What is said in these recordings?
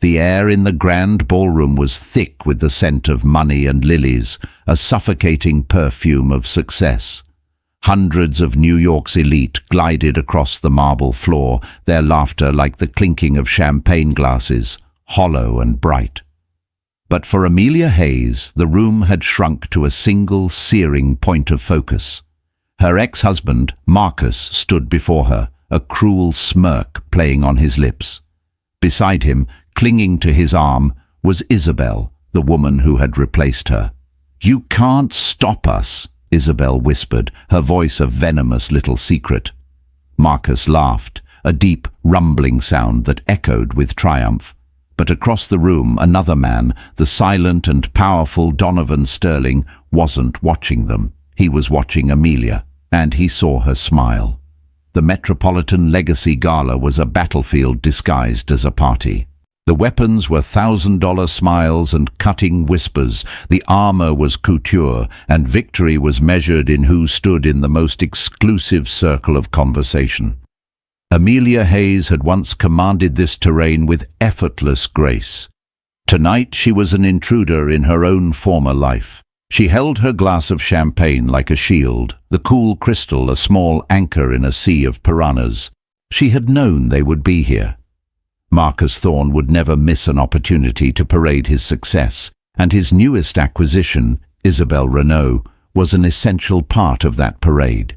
The air in the grand ballroom was thick with the scent of money and lilies, a suffocating perfume of success. Hundreds of New York's elite glided across the marble floor, their laughter like the clinking of champagne glasses, hollow and bright. But for Amelia Hayes, the room had shrunk to a single searing point of focus. Her ex-husband, Marcus, stood before her, a cruel smirk playing on his lips. Beside him, clinging to his arm, was Isabel, the woman who had replaced her. "You can't stop us," Isabel whispered, her voice a venomous little secret. Marcus laughed, a deep, rumbling sound that echoed with triumph. But across the room, another man, the silent and powerful Donovan Sterling, wasn't watching them. He was watching Amelia, and he saw her smile. The Metropolitan Legacy Gala was a battlefield disguised as a party. The weapons were $1,000 smiles and cutting whispers, the armor was couture, and victory was measured in who stood in the most exclusive circle of conversation. Amelia Hayes had once commanded this terrain with effortless grace. Tonight she was an intruder in her own former life. She held her glass of champagne like a shield, the cool crystal a small anchor in a sea of piranhas. She had known they would be here. Marcus Thorne would never miss an opportunity to parade his success, and his newest acquisition, Isabel Renault, was an essential part of that parade.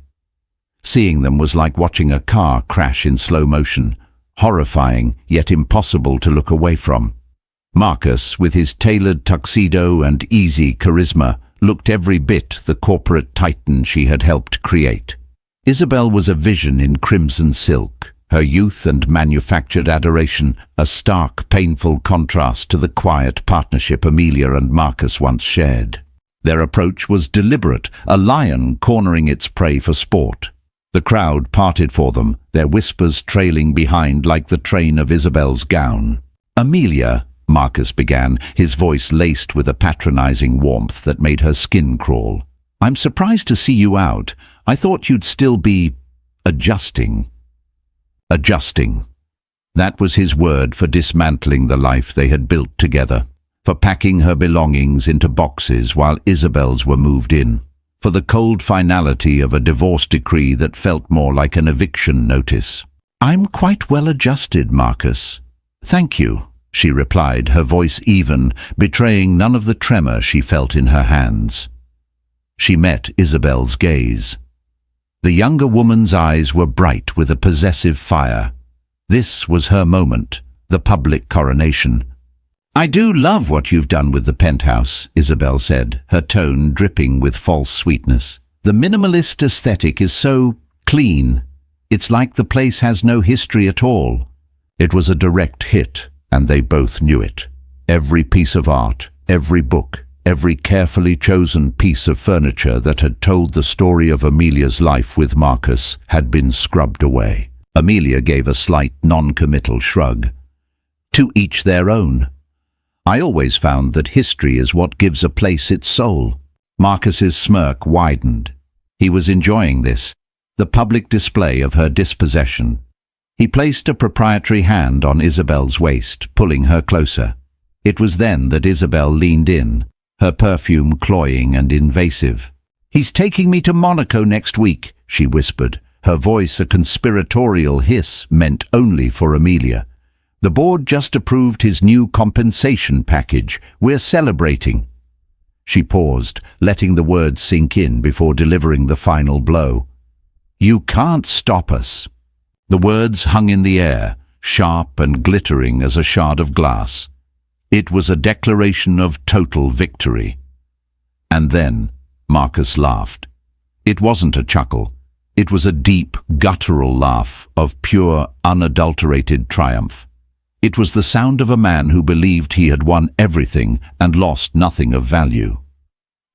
Seeing them was like watching a car crash in slow motion, horrifying yet impossible to look away from. Marcus, with his tailored tuxedo and easy charisma, looked every bit the corporate titan she had helped create. Isabel was a vision in crimson silk, her youth and manufactured adoration a stark, painful contrast to the quiet partnership Amelia and Marcus once shared. Their approach was deliberate, a lion cornering its prey for sport. The crowd parted for them, their whispers trailing behind like the train of Isabel's gown. "Amelia," Marcus began, his voice laced with a patronizing warmth that made her skin crawl. "I'm surprised to see you out. I thought you'd still be adjusting." Adjusting. That was his word for dismantling the life they had built together, for packing her belongings into boxes while Isabel's were moved in, for the cold finality of a divorce decree that felt more like an eviction notice. "I'm quite well adjusted, Marcus. Thank you," she replied, her voice even, betraying none of the tremor she felt in her hands. She met Isabel's gaze. The younger woman's eyes were bright with a possessive fire. This was her moment, the public coronation. "I do love what you've done with the penthouse," Isabel said, her tone dripping with false sweetness. "The minimalist aesthetic is so clean. It's like the place has no history at all." It was a direct hit, and they both knew it. Every piece of art, every book, every carefully chosen piece of furniture that had told the story of Amelia's life with Marcus had been scrubbed away. Amelia gave a slight, non-committal shrug. "To each their own. I always found that history is what gives a place its soul." Marcus's smirk widened. He was enjoying this, the public display of her dispossession. He placed a proprietary hand on Isabel's waist, pulling her closer. It was then that Isabel leaned in, her perfume cloying and invasive. "He's taking me to Monaco next week," she whispered, her voice a conspiratorial hiss meant only for Amelia. "The board just approved his new compensation package. We're celebrating." She paused, letting the words sink in before delivering the final blow. "You can't stop us." The words hung in the air, sharp and glittering as a shard of glass. It was a declaration of total victory. And then Marcus laughed. It wasn't a chuckle. It was a deep, guttural laugh of pure, unadulterated triumph. It was the sound of a man who believed he had won everything and lost nothing of value.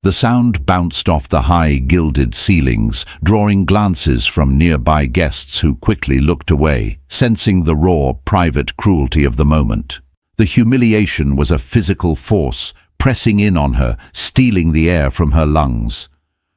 The sound bounced off the high, gilded ceilings, drawing glances from nearby guests who quickly looked away, sensing the raw, private cruelty of the moment. The humiliation was a physical force, pressing in on her, stealing the air from her lungs.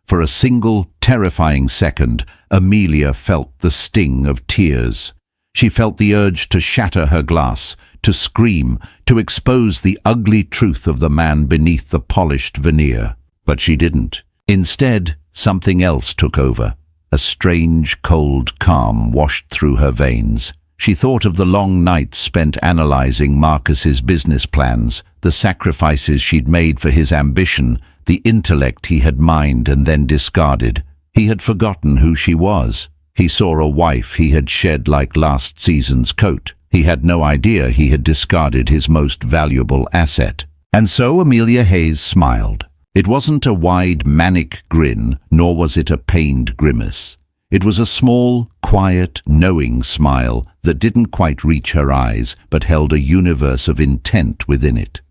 For a single, terrifying second, Amelia felt the sting of tears. She felt the urge to shatter her glass, to scream, to expose the ugly truth of the man beneath the polished veneer. But she didn't. Instead, something else took over. A strange, cold calm washed through her veins. She thought of the long nights spent analyzing Marcus's business plans, the sacrifices she'd made for his ambition, the intellect he had mined and then discarded. He had forgotten who she was. He saw a wife he had shed like last season's coat. He had no idea he had discarded his most valuable asset. And so Amelia Hayes smiled. It wasn't a wide, manic grin, nor was it a pained grimace. It was a small, quiet, knowing smile that didn't quite reach her eyes, but held a universe of intent within it.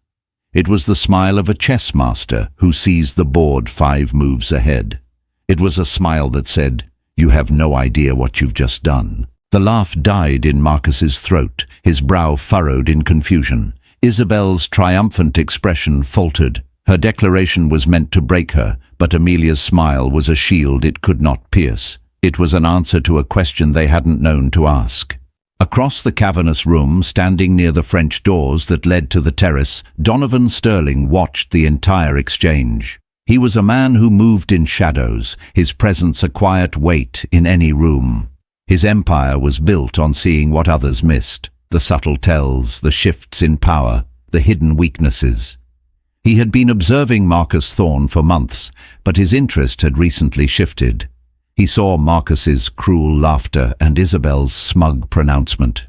It was the smile of a chess master who sees the board 5 moves ahead. It was a smile that said, "You have no idea what you've just done." The laugh died in Marcus's throat, his brow furrowed in confusion. Isabel's triumphant expression faltered. Her declaration was meant to break her, but Amelia's smile was a shield it could not pierce. It was an answer to a question they hadn't known to ask. Across the cavernous room, standing near the French doors that led to the terrace, Donovan Sterling watched the entire exchange. He was a man who moved in shadows, his presence a quiet weight in any room. His empire was built on seeing what others missed, the subtle tells, the shifts in power, the hidden weaknesses. He had been observing Marcus Thorne for months, but his interest had recently shifted. He saw Marcus's cruel laughter and Isabel's smug pronouncement.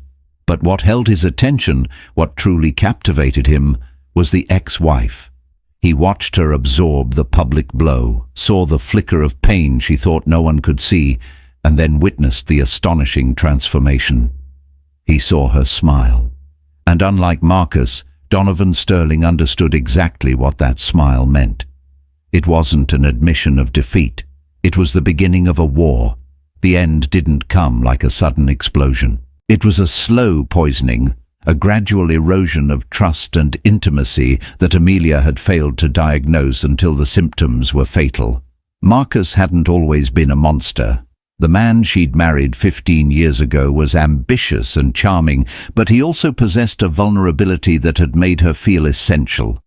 But what held his attention, what truly captivated him, was the ex-wife. He watched her absorb the public blow, saw the flicker of pain she thought no one could see, and then witnessed the astonishing transformation. He saw her smile. And unlike Marcus, Donovan Sterling understood exactly what that smile meant. It wasn't an admission of defeat. It was the beginning of a war. The end didn't come like a sudden explosion. It was a slow poisoning, a gradual erosion of trust and intimacy that Amelia had failed to diagnose until the symptoms were fatal. Marcus hadn't always been a monster. The man she'd married 15 years ago was ambitious and charming, but he also possessed a vulnerability that had made her feel essential.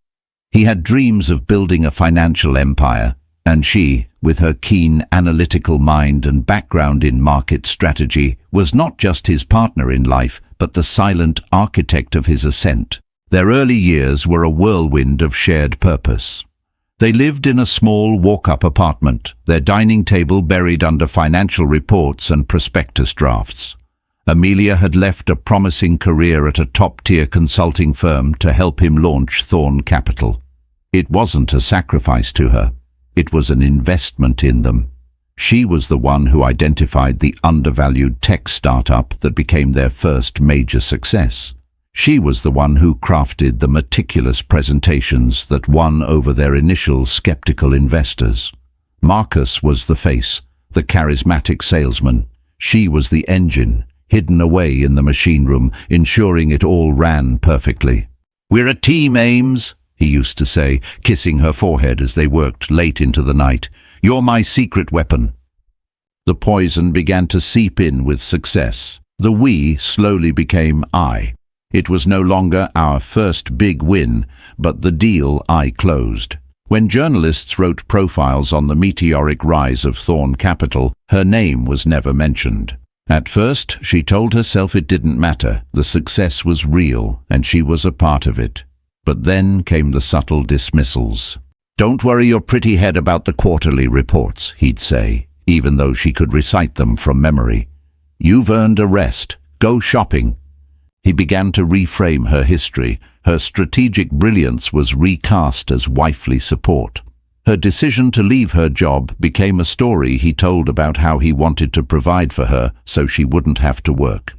He had dreams of building a financial empire, and she, with her keen analytical mind and background in market strategy, was not just his partner in life, but the silent architect of his ascent. Their early years were a whirlwind of shared purpose. They lived in a small walk-up apartment, their dining table buried under financial reports and prospectus drafts. Amelia had left a promising career at a top-tier consulting firm to help him launch Thorne Capital. It wasn't a sacrifice to her. It was an investment in them. She was the one who identified the undervalued tech startup that became their first major success. She was the one who crafted the meticulous presentations that won over their initial skeptical investors. Marcus was the face, the charismatic salesman. She was the engine, hidden away in the machine room, ensuring it all ran perfectly. "We're a team, Ames," he used to say, kissing her forehead as they worked late into the night. "You're my secret weapon." The poison began to seep in with success. The we slowly became I. It was no longer our first big win, but the deal I closed. When journalists wrote profiles on the meteoric rise of Thorne Capital, her name was never mentioned. At first, she told herself it didn't matter. The success was real, and she was a part of it. But then came the subtle dismissals. "Don't worry your pretty head about the quarterly reports," he'd say, even though she could recite them from memory. "You've earned a rest. Go shopping." He began to reframe her history. Her strategic brilliance was recast as wifely support. Her decision to leave her job became a story he told about how he wanted to provide for her so she wouldn't have to work.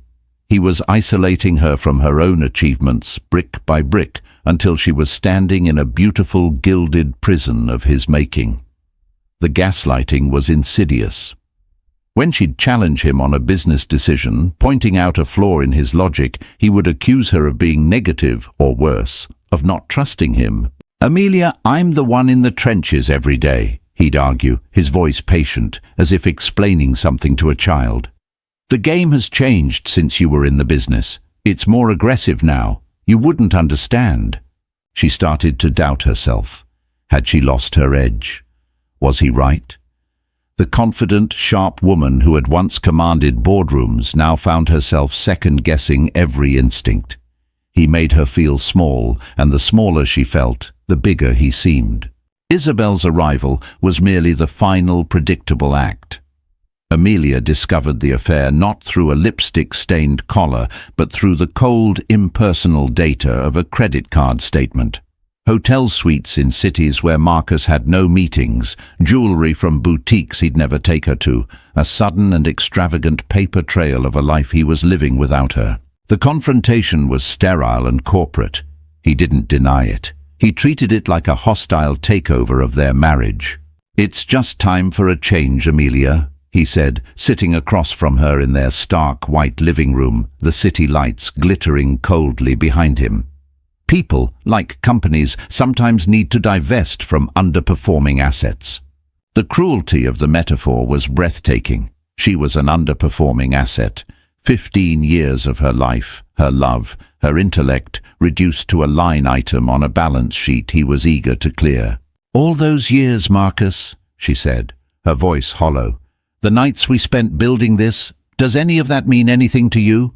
He was isolating her from her own achievements, brick by brick, until she was standing in a beautiful gilded prison of his making. The gaslighting was insidious. When she'd challenge him on a business decision, pointing out a flaw in his logic, he would accuse her of being negative, or worse, of not trusting him. "Amelia, I'm the one in the trenches every day," he'd argue, his voice patient, as if explaining something to a child. "The game has changed since you were in the business. It's more aggressive now. You wouldn't understand. She started to doubt herself. Had she lost her edge? Was he right? The confident, sharp woman who had once commanded boardrooms now found herself second-guessing every instinct. He made her feel small, and the smaller she felt, the bigger he seemed. Isabel's arrival was merely the final predictable act. Amelia discovered the affair not through a lipstick-stained collar, but through the cold, impersonal data of a credit card statement. Hotel suites in cities where Marcus had no meetings, jewelry from boutiques he'd never take her to, a sudden and extravagant paper trail of a life he was living without her. The confrontation was sterile and corporate. He didn't deny it. He treated it like a hostile takeover of their marriage. "It's just time for a change, Amelia," he said, sitting across from her in their stark white living room, the city lights glittering coldly behind him. People, like companies, sometimes need to divest from underperforming assets. The cruelty of the metaphor was breathtaking. She was an underperforming asset. 15 years of her life, her love, her intellect, reduced to a line item on a balance sheet he was eager to clear. "All those years, Marcus," she said, her voice hollow. "The nights we spent building this, does any of that mean anything to you?"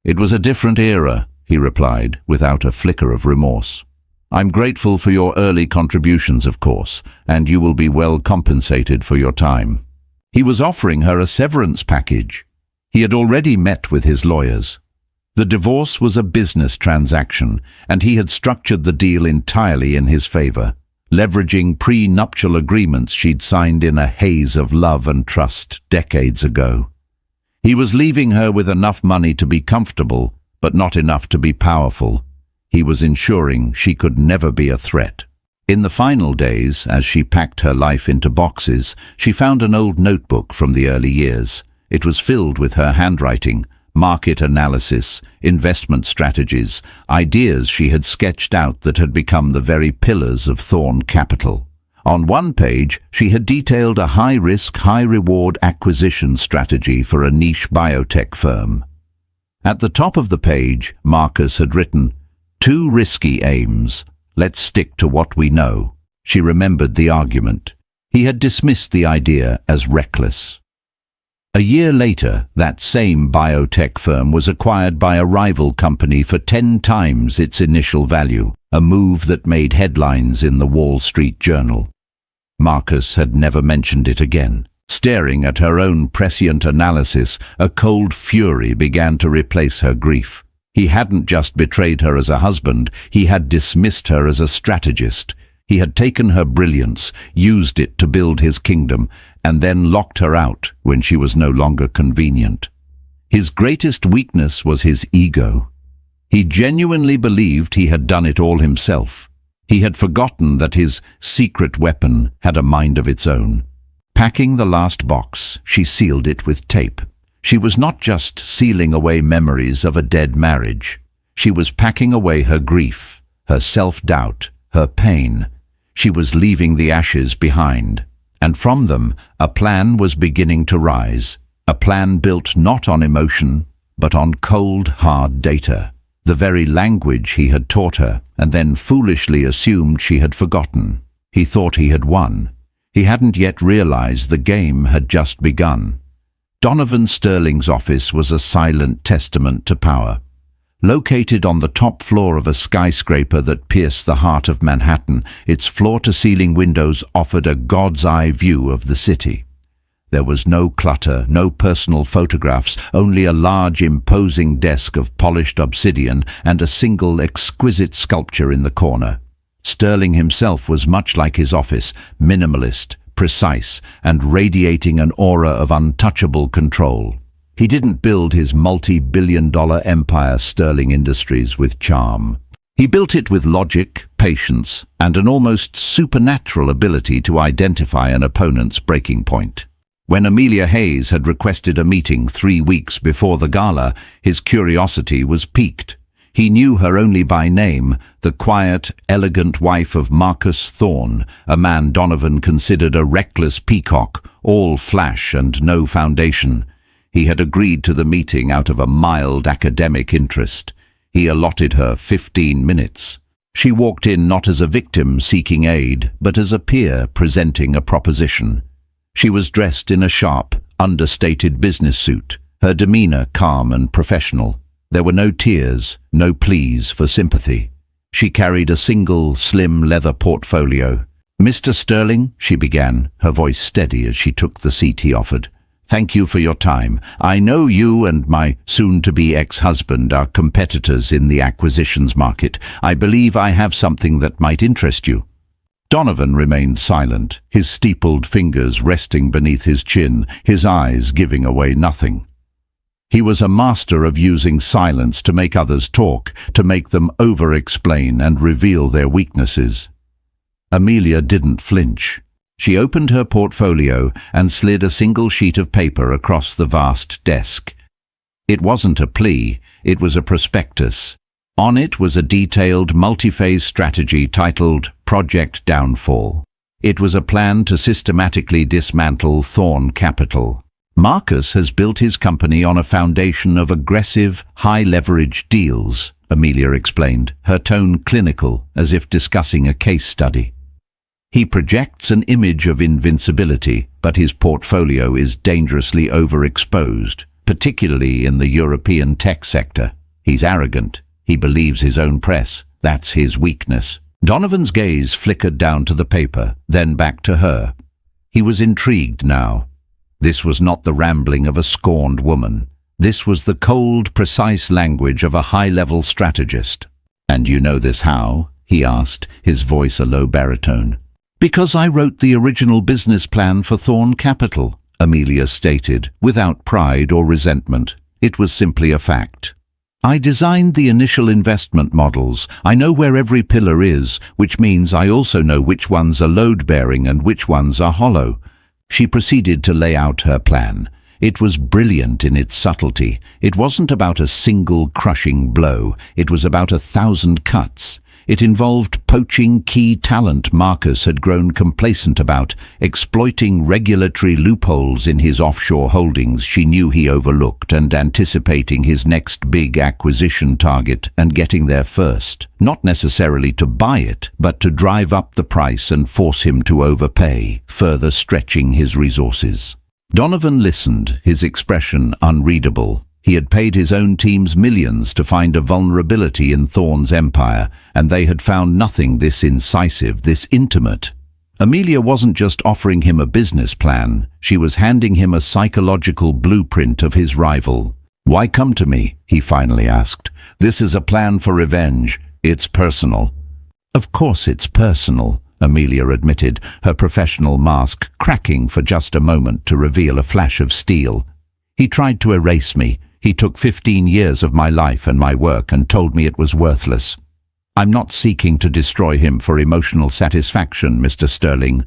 "It was a different era," he replied, without a flicker of remorse. "I'm grateful for your early contributions, of course, and you will be well compensated for your time." He was offering her a severance package. He had already met with his lawyers. The divorce was a business transaction, and he had structured the deal entirely in his favor, leveraging pre-nuptial agreements she'd signed in a haze of love and trust decades ago. He was leaving her with enough money to be comfortable, but not enough to be powerful. He was ensuring she could never be a threat. In the final days, as she packed her life into boxes, she found an old notebook from the early years. It was filled with her handwriting, market analysis, investment strategies, ideas she had sketched out that had become the very pillars of Thorn Capital. On one page, she had detailed a high-risk, high-reward acquisition strategy for a niche biotech firm. At the top of the page, Marcus had written, "Too risky aims. Let's stick to what we know." She remembered the argument. He had dismissed the idea as reckless. A year later, that same biotech firm was acquired by a rival company for 10 times its initial value, a move that made headlines in the Wall Street Journal. Marcus had never mentioned it again. Staring at her own prescient analysis, a cold fury began to replace her grief. He hadn't just betrayed her as a husband, he had dismissed her as a strategist. He had taken her brilliance, used it to build his kingdom, and then locked her out when she was no longer convenient. His greatest weakness was his ego. He genuinely believed he had done it all himself. He had forgotten that his secret weapon had a mind of its own. Packing the last box, she sealed it with tape. She was not just sealing away memories of a dead marriage. She was packing away her grief, her self-doubt, her pain. She was leaving the ashes behind. And from them, a plan was beginning to rise. A plan built not on emotion, but on cold, hard data. The very language he had taught her, and then foolishly assumed she had forgotten. He thought he had won. He hadn't yet realized the game had just begun. Donovan Sterling's office was a silent testament to power. Located on the top floor of a skyscraper that pierced the heart of Manhattan, its floor-to-ceiling windows offered a god's-eye view of the city. There was no clutter, no personal photographs, only a large, imposing desk of polished obsidian and a single exquisite sculpture in the corner. Sterling himself was much like his office, minimalist, precise, and radiating an aura of untouchable control. He didn't build his multi-billion-dollar empire, Sterling Industries, with charm. He built it with logic, patience, and an almost supernatural ability to identify an opponent's breaking point. When Amelia Hayes had requested a meeting 3 weeks before the gala, his curiosity was piqued. He knew her only by name, the quiet, elegant wife of Marcus Thorn, a man Donovan considered a reckless peacock, all flash and no foundation. He had agreed to the meeting out of a mild academic interest. He allotted her 15 minutes. She walked in not as a victim seeking aid, but as a peer presenting a proposition. She was dressed in a sharp, understated business suit, her demeanor calm and professional. There were no tears, no pleas for sympathy. She carried a single, slim leather portfolio. "Mr. Sterling," she began, her voice steady as she took the seat he offered. "Thank you for your time. I know you and my soon-to-be ex-husband are competitors in the acquisitions market. I believe I have something that might interest you." Donovan remained silent, his steepled fingers resting beneath his chin, his eyes giving away nothing. He was a master of using silence to make others talk, to make them over-explain and reveal their weaknesses. Amelia didn't flinch. She opened her portfolio and slid a single sheet of paper across the vast desk. It wasn't a plea, it was a prospectus. On it was a detailed multi-phase strategy titled Project Downfall. It was a plan to systematically dismantle Thorn Capital. "Marcus has built his company on a foundation of aggressive, high-leverage deals," Amelia explained, her tone clinical, as if discussing a case study. "He projects an image of invincibility, but his portfolio is dangerously overexposed, particularly in the European tech sector. He's arrogant. He believes his own press. That's his weakness." Donovan's gaze flickered down to the paper, then back to her. He was intrigued now. This was not the rambling of a scorned woman. This was the cold, precise language of a high-level strategist. "And you know this how?" he asked, his voice a low baritone. "Because I wrote the original business plan for Thorn Capital," Amelia stated, without pride or resentment. It was simply a fact. "I designed the initial investment models. I know where every pillar is, which means I also know which ones are load-bearing and which ones are hollow." She proceeded to lay out her plan. It was brilliant in its subtlety. It wasn't about a single crushing blow. It was about 1,000 cuts. It involved poaching key talent Marcus had grown complacent about, exploiting regulatory loopholes in his offshore holdings she knew he overlooked, and anticipating his next big acquisition target and getting there first. Not necessarily to buy it, but to drive up the price and force him to overpay, further stretching his resources. Donovan listened, his expression unreadable. He had paid his own teams millions to find a vulnerability in Thorn's empire, and they had found nothing this incisive, this intimate. Amelia wasn't just offering him a business plan, she was handing him a psychological blueprint of his rival. "Why come to me?" he finally asked. "This is a plan for revenge. It's personal." "Of course it's personal," Amelia admitted, her professional mask cracking for just a moment to reveal a flash of steel. "He tried to erase me. He took 15 years of my life and my work and told me it was worthless. I'm not seeking to destroy him for emotional satisfaction, Mr. Sterling.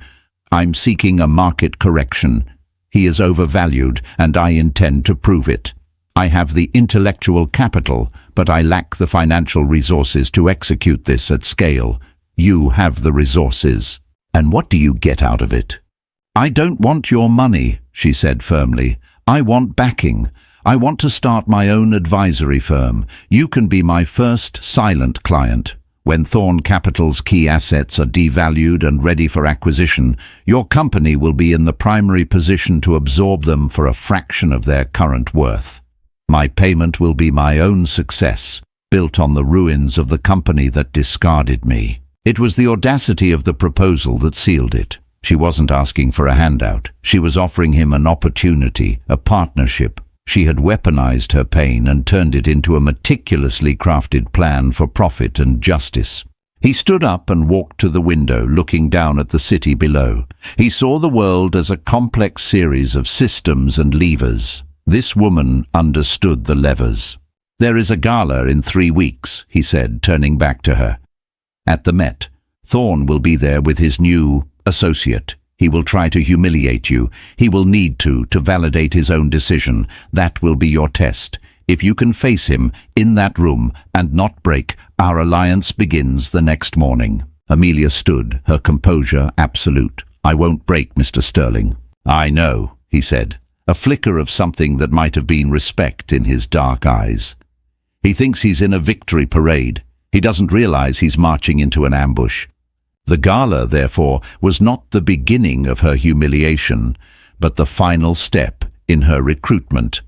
I'm seeking a market correction. He is overvalued, and I intend to prove it. I have the intellectual capital, but I lack the financial resources to execute this at scale. You have the resources. And what do you get out of it?" "I don't want your money," she said firmly. "I want backing. I want to start my own advisory firm. You can be my first silent client. When Thorn Capital's key assets are devalued and ready for acquisition, your company will be in the primary position to absorb them for a fraction of their current worth. My payment will be my own success, built on the ruins of the company that discarded me." It was the audacity of the proposal that sealed it. She wasn't asking for a handout. She was offering him an opportunity, a partnership. She had weaponized her pain and turned it into a meticulously crafted plan for profit and justice. He stood up and walked to the window, looking down at the city below. He saw the world as a complex series of systems and levers. This woman understood the levers. "There is a gala in 3 weeks," he said, turning back to her. "At the Met. Thorn will be there with his new associate. He will try to humiliate you. He will need to validate his own decision. That will be your test. If you can face him in that room and not break, our alliance begins the next morning." Amelia stood, her composure absolute. "I won't break, Mr. Sterling." "I know," he said, a flicker of something that might have been respect in his dark eyes. He thinks he's in a victory parade. He doesn't realize he's marching into an ambush. The gala, therefore, was not the beginning of her humiliation, but the final step in her recruitment.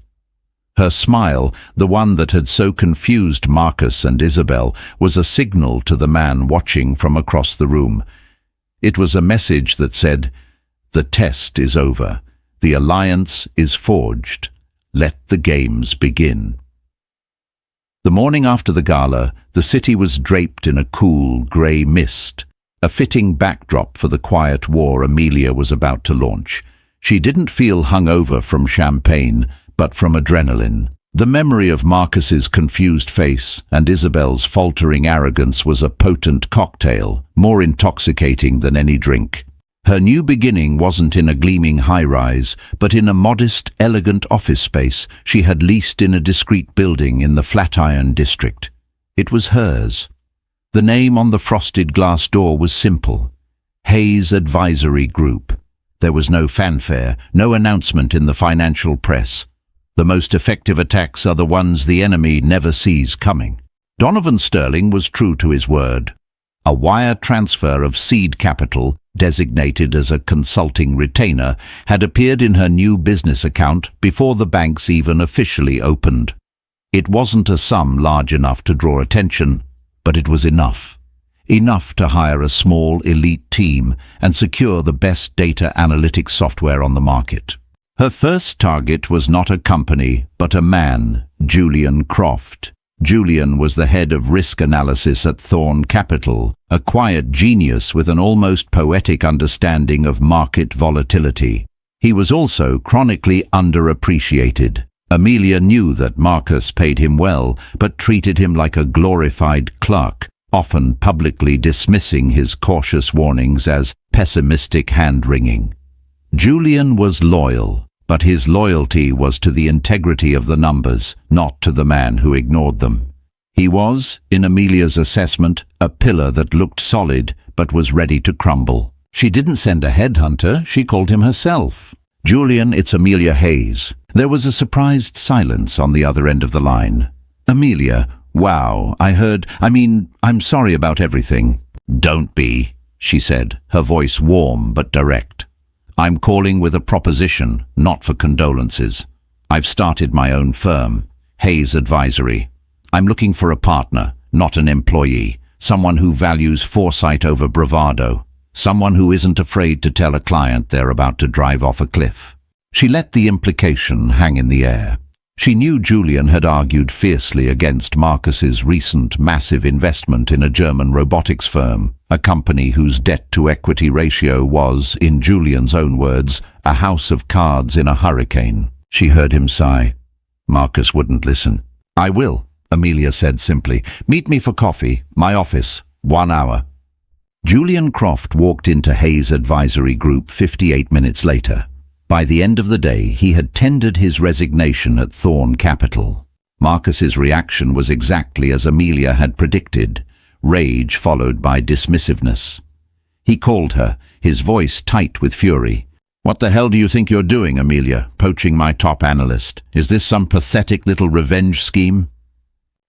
Her smile, the one that had so confused Marcus and Isabel, was a signal to the man watching from across the room. It was a message that said, "The test is over. The alliance is forged. Let the games begin." The morning after the gala, the city was draped in a cool, grey mist, a fitting backdrop for the quiet war Amelia was about to launch. She didn't feel hungover from champagne, but from adrenaline. The memory of Marcus's confused face and Isabel's faltering arrogance was a potent cocktail, more intoxicating than any drink. Her new beginning wasn't in a gleaming high-rise, but in a modest, elegant office space she had leased in a discreet building in the Flatiron district. It was hers. The name on the frosted glass door was simple: Hayes Advisory Group. There was no fanfare, no announcement in the financial press. The most effective attacks are the ones the enemy never sees coming. Donovan Sterling was true to his word. A wire transfer of seed capital, designated as a consulting retainer, had appeared in her new business account before the banks even officially opened. It wasn't a sum large enough to draw attention, but it was enough. Enough to hire a small, elite team and secure the best data analytics software on the market. Her first target was not a company, but a man, Julian Croft. Julian was the head of risk analysis at Thorn Capital, a quiet genius with an almost poetic understanding of market volatility. He was also chronically underappreciated. Amelia knew that Marcus paid him well, but treated him like a glorified clerk, often publicly dismissing his cautious warnings as pessimistic hand-wringing. Julian was loyal, but his loyalty was to the integrity of the numbers, not to the man who ignored them. He was, in Amelia's assessment, a pillar that looked solid but was ready to crumble. She didn't send a headhunter, she called him herself. "Julian, it's Amelia Hayes." There was a surprised silence on the other end of the line. "Amelia, wow, I'm sorry about everything." "Don't be," she said, her voice warm but direct. "I'm calling with a proposition, not for condolences. I've started my own firm, Hayes Advisory. I'm looking for a partner, not an employee, someone who values foresight over bravado, someone who isn't afraid to tell a client they're about to drive off a cliff." She let the implication hang in the air. She knew Julian had argued fiercely against Marcus's recent massive investment in a German robotics firm, a company whose debt-to-equity ratio was, in Julian's own words, a house of cards in a hurricane. She heard him sigh. Marcus wouldn't listen. "I will," Amelia said simply. "Meet me for coffee, my office, 1 hour." Julian Croft walked into Hayes Advisory Group 58 minutes later. By the end of the day, he had tendered his resignation at Thorn Capital. Marcus's reaction was exactly as Amelia had predicted, rage followed by dismissiveness. He called her, his voice tight with fury. "What the hell do you think you're doing, Amelia, poaching my top analyst? Is this some pathetic little revenge scheme?"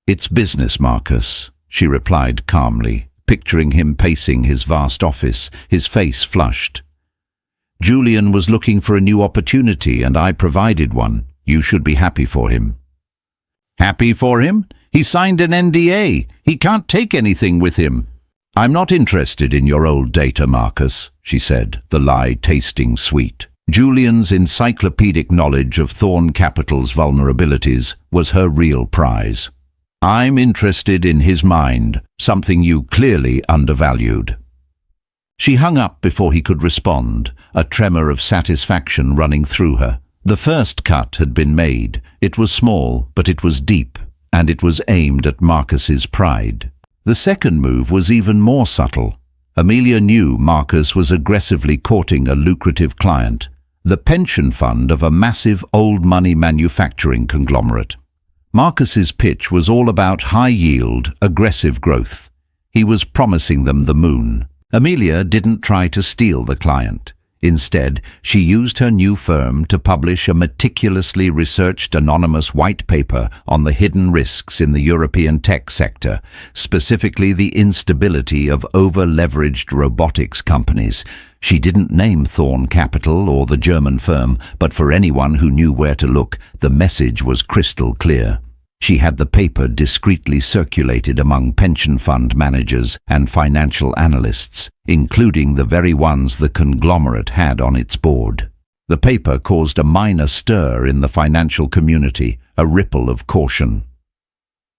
"It's business, Marcus," she replied calmly, picturing him pacing his vast office, his face flushed. "Julian was looking for a new opportunity, and I provided one. You should be happy for him." "Happy for him? He signed an NDA. He can't take anything with him." "I'm not interested in your old data, Marcus," she said, the lie tasting sweet. Julian's encyclopedic knowledge of Thorn Capital's vulnerabilities was her real prize. "I'm interested in his mind, something you clearly undervalued." She hung up before he could respond, a tremor of satisfaction running through her. The first cut had been made. It was small, but it was deep, and it was aimed at Marcus's pride. The second move was even more subtle. Amelia knew Marcus was aggressively courting a lucrative client, the pension fund of a massive old-money manufacturing conglomerate. Marcus's pitch was all about high-yield, aggressive growth. He was promising them the moon. Amelia didn't try to steal the client. Instead, she used her new firm to publish a meticulously researched anonymous white paper on the hidden risks in the European tech sector, specifically the instability of over-leveraged robotics companies. She didn't name Thorn Capital or the German firm, but for anyone who knew where to look, the message was crystal clear. She had the paper discreetly circulated among pension fund managers and financial analysts, including the very ones the conglomerate had on its board. The paper caused a minor stir in the financial community, a ripple of caution.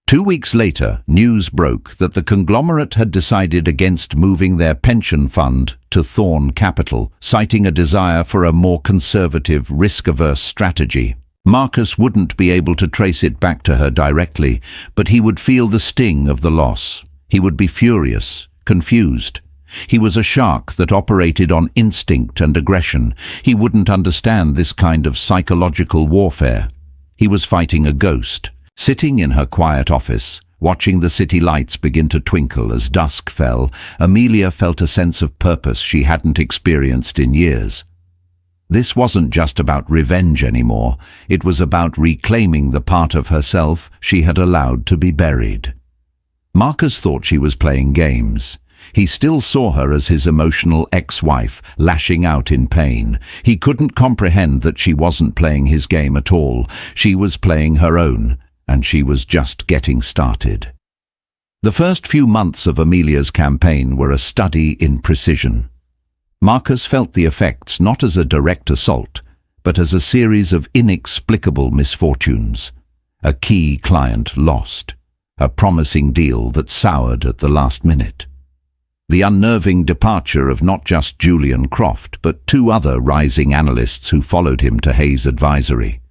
2 weeks later, news broke that the conglomerate had decided against moving their pension fund to Thorn Capital, citing a desire for a more conservative, risk-averse strategy. Marcus wouldn't be able to trace it back to her directly, but he would feel the sting of the loss. He would be furious, confused. He was a shark that operated on instinct and aggression. He wouldn't understand this kind of psychological warfare. He was fighting a ghost. Sitting in her quiet office, watching the city lights begin to twinkle as dusk fell, Amelia felt a sense of purpose she hadn't experienced in years. This wasn't just about revenge anymore. It was about reclaiming the part of herself she had allowed to be buried. Marcus thought she was playing games. He still saw her as his emotional ex-wife, lashing out in pain. He couldn't comprehend that she wasn't playing his game at all. She was playing her own, and she was just getting started. The first few months of Amelia's campaign were a study in precision. Marcus felt the effects not as a direct assault, but as a series of inexplicable misfortunes. A key client lost, a promising deal that soured at the last minute. The unnerving departure of not just Julian Croft, but 2 other rising analysts who followed him to Hayes Advisory.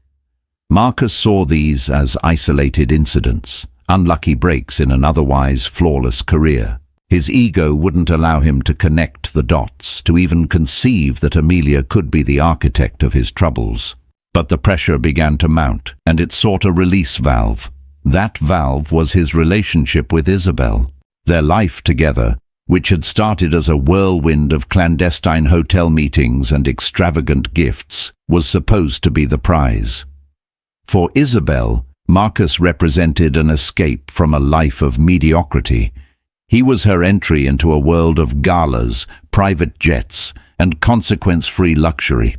Marcus saw these as isolated incidents, unlucky breaks in an otherwise flawless career. His ego wouldn't allow him to connect the dots, to even conceive that Amelia could be the architect of his troubles. But the pressure began to mount, and it sought a release valve. That valve was his relationship with Isabel. Their life together, which had started as a whirlwind of clandestine hotel meetings and extravagant gifts, was supposed to be the prize. For Isabel, Marcus represented an escape from a life of mediocrity. He was her entry into a world of galas, private jets, and consequence-free luxury.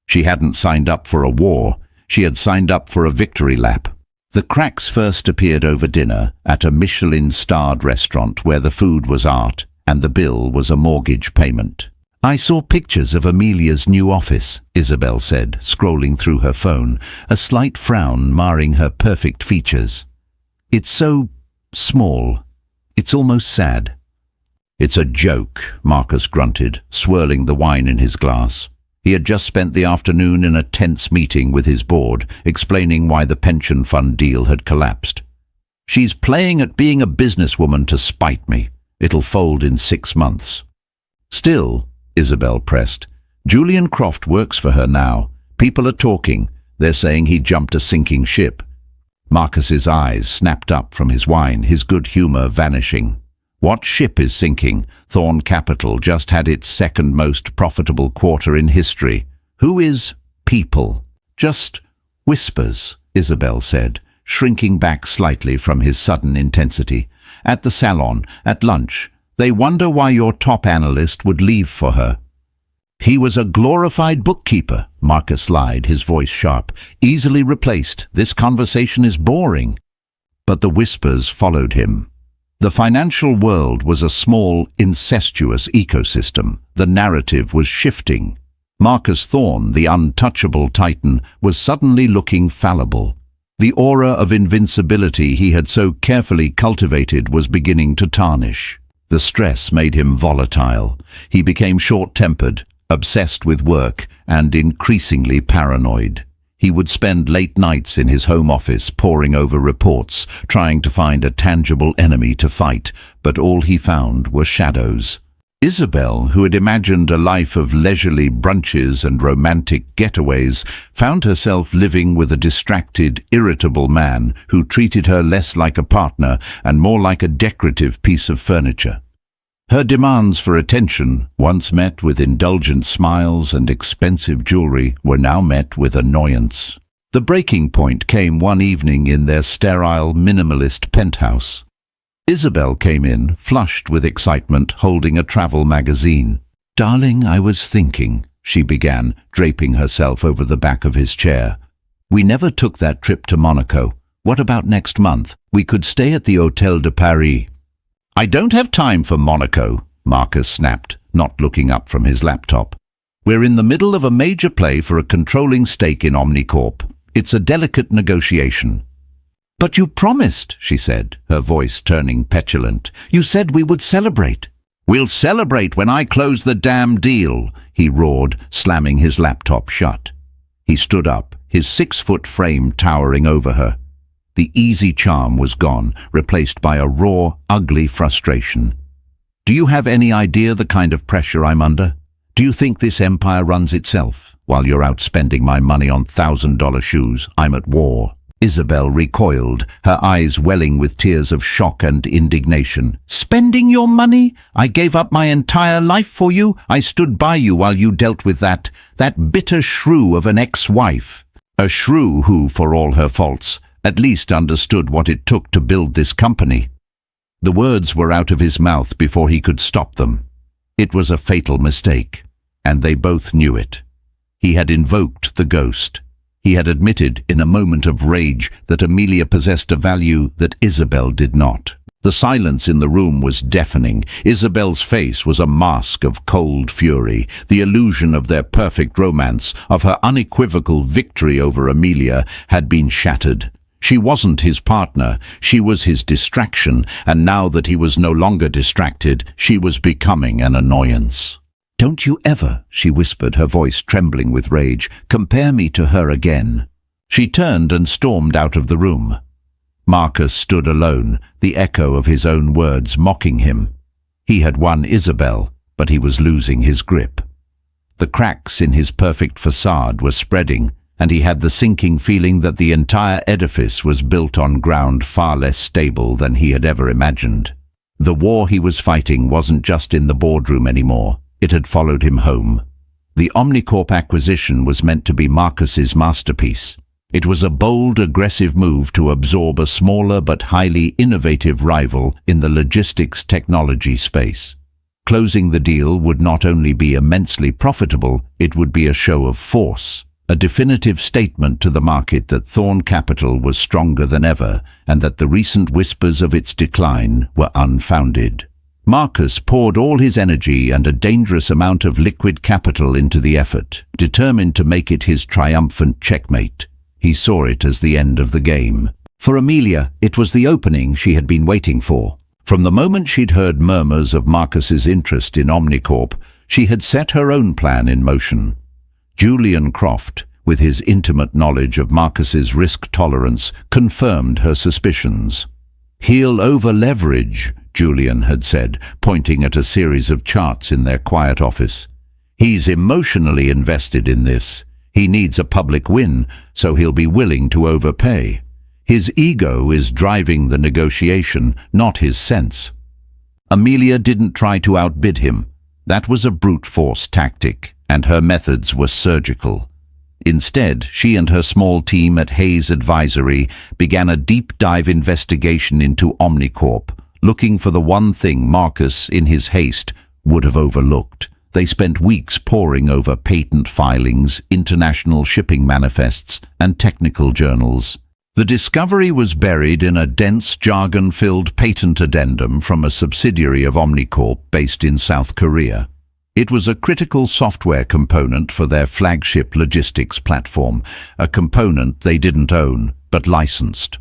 She hadn't signed up for a war. She had signed up for a victory lap. The cracks first appeared over dinner at a Michelin-starred restaurant where the food was art and the bill was a mortgage payment. "I saw pictures of Amelia's new office," Isabel said, scrolling through her phone, a slight frown marring her perfect features. "It's so small. It's almost sad." "It's a joke," Marcus grunted, swirling the wine in his glass. He had just spent the afternoon in a tense meeting with his board, explaining why the pension fund deal had collapsed. "She's playing at being a businesswoman to spite me. It'll fold in 6 months." "Still," Isabel pressed, "Julian Croft works for her now. People are talking. They're saying he jumped a sinking ship." Marcus's eyes snapped up from his wine, his good humor vanishing. "What ship is sinking? Thorn Capital just had its second most profitable quarter in history. Who is people?" "Just whispers," Isabel said, shrinking back slightly from his sudden intensity. "At the salon, at lunch. They wonder why your top analyst would leave for her." "He was a glorified bookkeeper," Marcus lied, his voice sharp. "Easily replaced. This conversation is boring." But the whispers followed him. The financial world was a small, incestuous ecosystem. The narrative was shifting. Marcus Thorn, the untouchable titan, was suddenly looking fallible. The aura of invincibility he had so carefully cultivated was beginning to tarnish. The stress made him volatile. He became short-tempered, obsessed with work, and increasingly paranoid. He would spend late nights in his home office poring over reports, trying to find a tangible enemy to fight, but all he found were shadows. Isabel, who had imagined a life of leisurely brunches and romantic getaways, found herself living with a distracted, irritable man who treated her less like a partner and more like a decorative piece of furniture. Her demands for attention, once met with indulgent smiles and expensive jewelry, were now met with annoyance. The breaking point came one evening in their sterile, minimalist penthouse. Isabel came in, flushed with excitement, holding a travel magazine. "Darling, I was thinking," she began, draping herself over the back of his chair. "We never took that trip to Monaco. What about next month? We could stay at the Hôtel de Paris." "I don't have time for Monaco," Marcus snapped, not looking up from his laptop. "We're in the middle of a major play for a controlling stake in Omnicorp. It's a delicate negotiation." "But you promised," she said, her voice turning petulant. "You said we would celebrate." "We'll celebrate when I close the damn deal," he roared, slamming his laptop shut. He stood up, his 6-foot frame towering over her. The easy charm was gone, replaced by a raw, ugly frustration. "Do you have any idea the kind of pressure I'm under? Do you think this empire runs itself? While you're out spending my money on $1,000 shoes, I'm at war." Isabel recoiled, her eyes welling with tears of shock and indignation. "Spending your money? I gave up my entire life for you. I stood by you while you dealt with that bitter shrew of an ex-wife. A shrew who, for all her faults, at least understood what it took to build this company." The words were out of his mouth before he could stop them. It was a fatal mistake, and they both knew it. He had invoked the ghost. He had admitted in a moment of rage that Amelia possessed a value that Isabel did not. The silence in the room was deafening. Isabel's face was a mask of cold fury. The illusion of their perfect romance, of her unequivocal victory over Amelia, had been shattered. She wasn't his partner, she was his distraction, and now that he was no longer distracted, she was becoming an annoyance. "Don't you ever," she whispered, her voice trembling with rage, "compare me to her again." She turned and stormed out of the room. Marcus stood alone, the echo of his own words mocking him. He had won Isabel, but he was losing his grip. The cracks in his perfect facade were spreading, and he had the sinking feeling that the entire edifice was built on ground far less stable than he had ever imagined. The war he was fighting wasn't just in the boardroom anymore. It had followed him home. The Omnicorp acquisition was meant to be Marcus's masterpiece. It was a bold, aggressive move to absorb a smaller but highly innovative rival in the logistics technology space. Closing the deal would not only be immensely profitable, it would be a show of force, a definitive statement to the market that Thorn Capital was stronger than ever and that the recent whispers of its decline were unfounded. Marcus poured all his energy and a dangerous amount of liquid capital into the effort, determined to make it his triumphant checkmate. He saw it as the end of the game. For Amelia, it was the opening she had been waiting for. From the moment she'd heard murmurs of Marcus's interest in Omnicorp, she had set her own plan in motion. Julian Croft, with his intimate knowledge of Marcus's risk tolerance, confirmed her suspicions. "He'll over-leverage," Julian had said, pointing at a series of charts in their quiet office. "He's emotionally invested in this. He needs a public win, so he'll be willing to overpay. His ego is driving the negotiation, not his sense." Amelia didn't try to outbid him. That was a brute force tactic, and her methods were surgical. Instead, she and her small team at Hayes Advisory began a deep-dive investigation into Omnicorp, looking for the one thing Marcus, in his haste, would have overlooked. They spent weeks poring over patent filings, international shipping manifests, and technical journals. The discovery was buried in a dense, jargon-filled patent addendum from a subsidiary of Omnicorp based in South Korea. It was a critical software component for their flagship logistics platform, a component they didn't own, but licensed.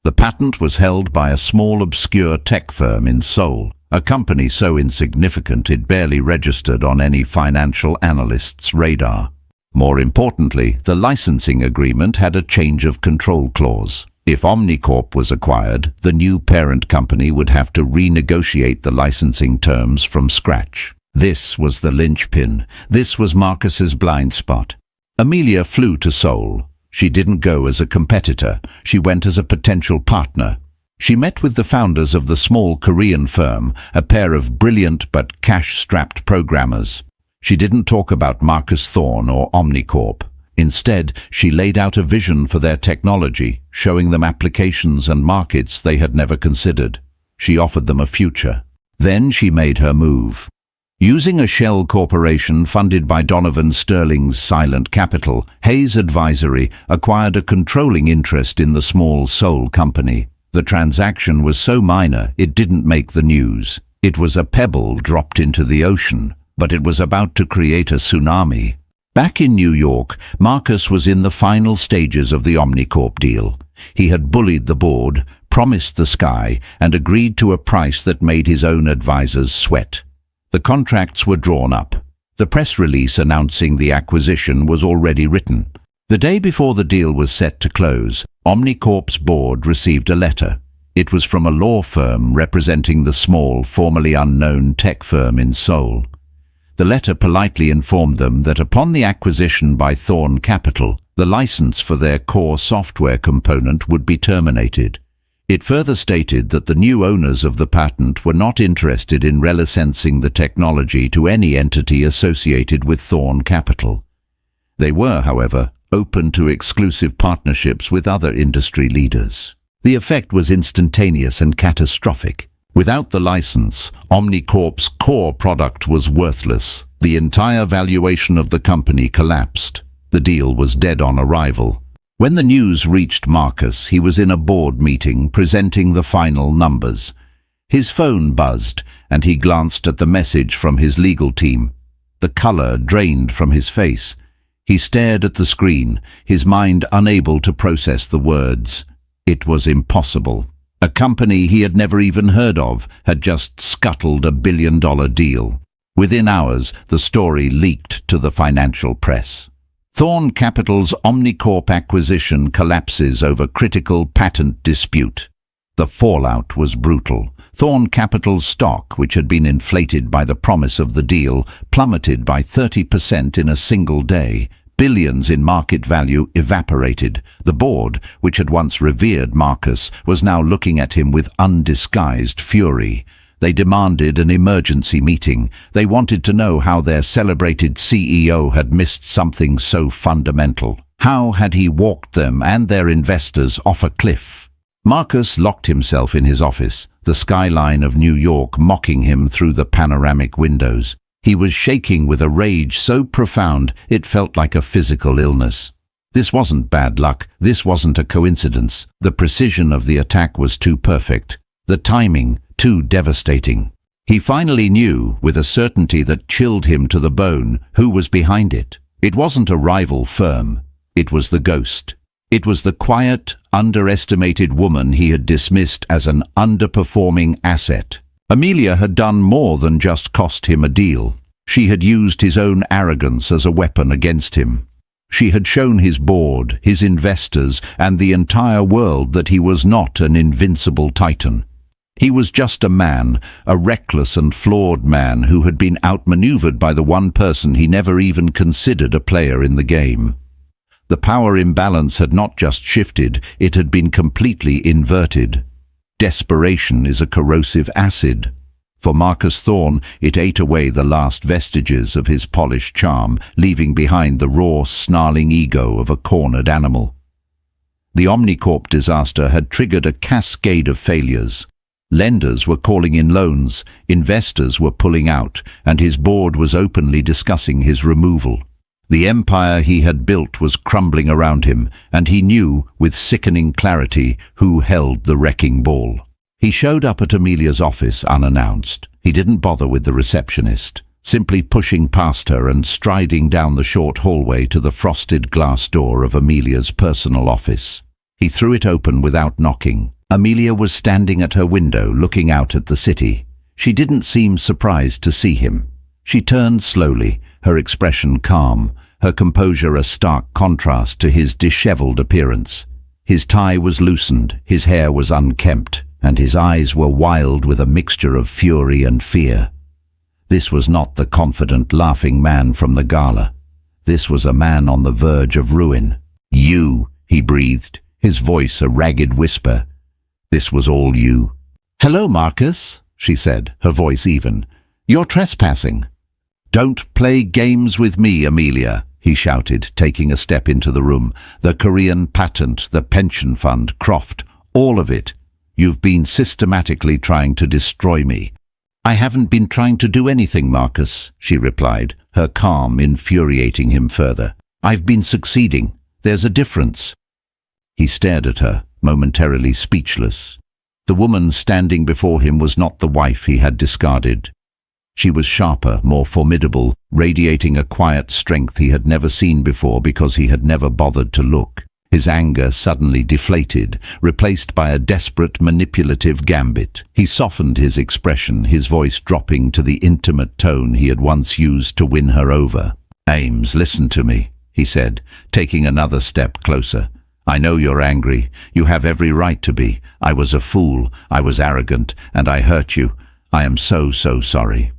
The patent was held by a small, obscure tech firm in Seoul, a company so insignificant it barely registered on any financial analyst's radar. More importantly, the licensing agreement had a change of control clause. If Omnicorp was acquired, the new parent company would have to renegotiate the licensing terms from scratch. This was the linchpin. This was Marcus's blind spot. Amelia flew to Seoul. She didn't go as a competitor. She went as a potential partner. She met with the founders of the small Korean firm, a pair of brilliant but cash-strapped programmers. She didn't talk about Marcus Thorne or Omnicorp. Instead, she laid out a vision for their technology, showing them applications and markets they had never considered. She offered them a future. Then she made her move. Using a shell corporation funded by Donovan Sterling's Silent Capital, Hayes Advisory acquired a controlling interest in the small Seoul company. The transaction was so minor it didn't make the news. It was a pebble dropped into the ocean, but it was about to create a tsunami. Back in New York, Marcus was in the final stages of the Omnicorp deal. He had bullied the board, promised the sky, and agreed to a price that made his own advisors sweat. The contracts were drawn up. The press release announcing the acquisition was already written. The day before the deal was set to close, Omnicorp's board received a letter. It was from a law firm representing the small, formerly unknown tech firm in Seoul. The letter politely informed them that upon the acquisition by Thorne Capital, the license for their core software component would be terminated. It further stated that the new owners of the patent were not interested in relicensing the technology to any entity associated with Thorne Capital. They were, however, open to exclusive partnerships with other industry leaders. The effect was instantaneous and catastrophic. Without the license, Omnicorp's core product was worthless. The entire valuation of the company collapsed. The deal was dead on arrival. When the news reached Marcus, he was in a board meeting presenting the final numbers. His phone buzzed, and he glanced at the message from his legal team. The color drained from his face. He stared at the screen, his mind unable to process the words. It was impossible. A company he had never even heard of had just scuttled a billion-dollar deal. Within hours, the story leaked to the financial press. Thorne Capital's Omnicorp acquisition collapses over critical patent dispute. The fallout was brutal. Thorne Capital's stock, which had been inflated by the promise of the deal, plummeted by 30% in a single day. Billions in market value evaporated. The board, which had once revered Marcus, was now looking at him with undisguised fury. They demanded an emergency meeting. They wanted to know how their celebrated CEO had missed something so fundamental. How had he walked them and their investors off a cliff? Marcus locked himself in his office, the skyline of New York mocking him through the panoramic windows. He was shaking with a rage so profound it felt like a physical illness. This wasn't bad luck. This wasn't a coincidence. The precision of the attack was too perfect. The timing too devastating. He finally knew, with a certainty that chilled him to the bone, who was behind it. It wasn't a rival firm. It was the ghost. It was the quiet, underestimated woman he had dismissed as an underperforming asset. Amelia had done more than just cost him a deal. She had used his own arrogance as a weapon against him. She had shown his board, his investors, and the entire world that he was not an invincible titan. He was just a man, a reckless and flawed man who had been outmaneuvered by the one person he never even considered a player in the game. The power imbalance had not just shifted, it had been completely inverted. Desperation is a corrosive acid. For Marcus Thorne, it ate away the last vestiges of his polished charm, leaving behind the raw, snarling ego of a cornered animal. The Omnicorp disaster had triggered a cascade of failures. Lenders were calling in loans, investors were pulling out, and his board was openly discussing his removal. The empire he had built was crumbling around him, and he knew, with sickening clarity, who held the wrecking ball. He showed up at Amelia's office unannounced. He didn't bother with the receptionist, simply pushing past her and striding down the short hallway to the frosted glass door of Amelia's personal office. He threw it open without knocking. Amelia was standing at her window looking out at the city. She didn't seem surprised to see him. She turned slowly, her expression calm, her composure a stark contrast to his disheveled appearance. His tie was loosened, his hair was unkempt, and his eyes were wild with a mixture of fury and fear. This was not the confident, laughing man from the gala. This was a man on the verge of ruin. "You," he breathed, his voice a ragged whisper. This was all you. "Hello, Marcus," she said, her voice even. "You're trespassing." "Don't play games with me, Amelia," he shouted, taking a step into the room. "The Korean patent, the pension fund, Croft, all of it. You've been systematically trying to destroy me." "I haven't been trying to do anything, Marcus," she replied, her calm infuriating him further. "I've been succeeding. There's a difference." He stared at her, momentarily speechless. The woman standing before him was not the wife he had discarded. She was sharper, more formidable, radiating a quiet strength he had never seen before because he had never bothered to look. His anger suddenly deflated, replaced by a desperate, manipulative gambit. He softened his expression, his voice dropping to the intimate tone he had once used to win her over. "Ames, listen to me," he said, taking another step closer. "I know you're angry. You have every right to be. I was a fool. I was arrogant, and I hurt you. I am so sorry."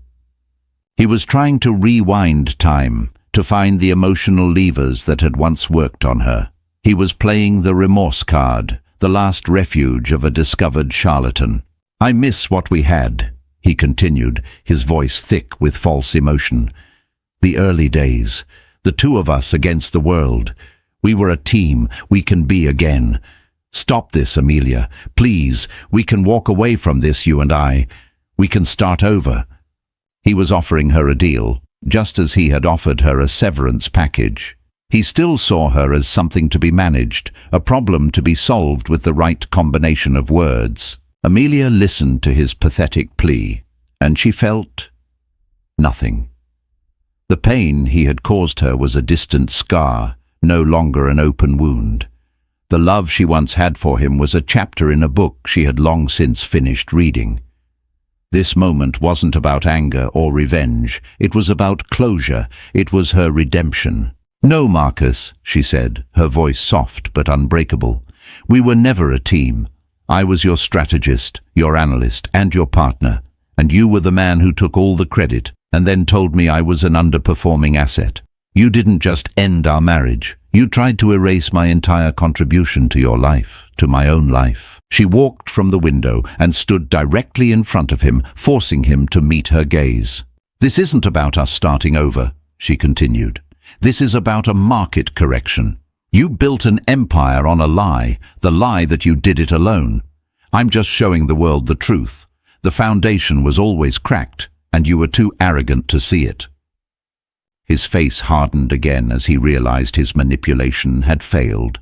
He was trying to rewind time, to find the emotional levers that had once worked on her. He was playing the remorse card, the last refuge of a discovered charlatan. "I miss what we had," he continued, his voice thick with false emotion. "The early days, the two of us against the world. We were a team. We can be again. Stop this, Amelia. Please, we can walk away from this, you and I. We can start over." He was offering her a deal, just as he had offered her a severance package. He still saw her as something to be managed, a problem to be solved with the right combination of words. Amelia listened to his pathetic plea, and she felt nothing. The pain he had caused her was a distant scar, no longer an open wound. The love she once had for him was a chapter in a book she had long since finished reading. This moment wasn't about anger or revenge. It was about closure. It was her redemption. "No, Marcus," she said, her voice soft but unbreakable. "We were never a team. I was your strategist, your analyst, and your partner, and you were the man who took all the credit and then told me I was an underperforming asset. You didn't just end our marriage. You tried to erase my entire contribution to your life, to my own life." She walked from the window and stood directly in front of him, forcing him to meet her gaze. "This isn't about us starting over," she continued. "This is about a market correction. You built an empire on a lie, the lie that you did it alone. I'm just showing the world the truth. The foundation was always cracked, and you were too arrogant to see it." His face hardened again as he realized his manipulation had failed.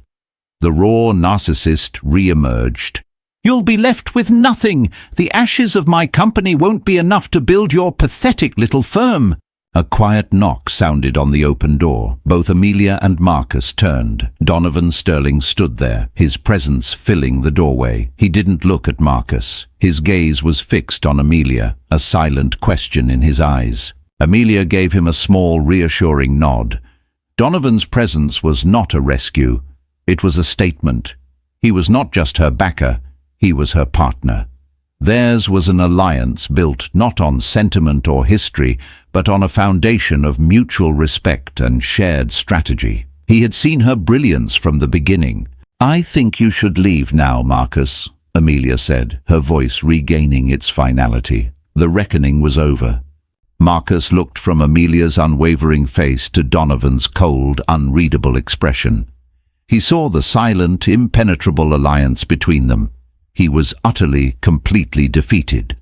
The raw narcissist re-emerged. "You'll be left with nothing. The ashes of my company won't be enough to build your pathetic little firm." A quiet knock sounded on the open door. Both Amelia and Marcus turned. Donovan Sterling stood there, his presence filling the doorway. He didn't look at Marcus. His gaze was fixed on Amelia, a silent question in his eyes. Amelia gave him a small, reassuring nod. Donovan's presence was not a rescue. It was a statement. He was not just her backer, he was her partner. Theirs was an alliance built not on sentiment or history, but on a foundation of mutual respect and shared strategy. He had seen her brilliance from the beginning. "I think you should leave now, Marcus," Amelia said, her voice regaining its finality. The reckoning was over. Marcus looked from Amelia's unwavering face to Donovan's cold, unreadable expression. He saw the silent, impenetrable alliance between them. He was utterly, completely defeated.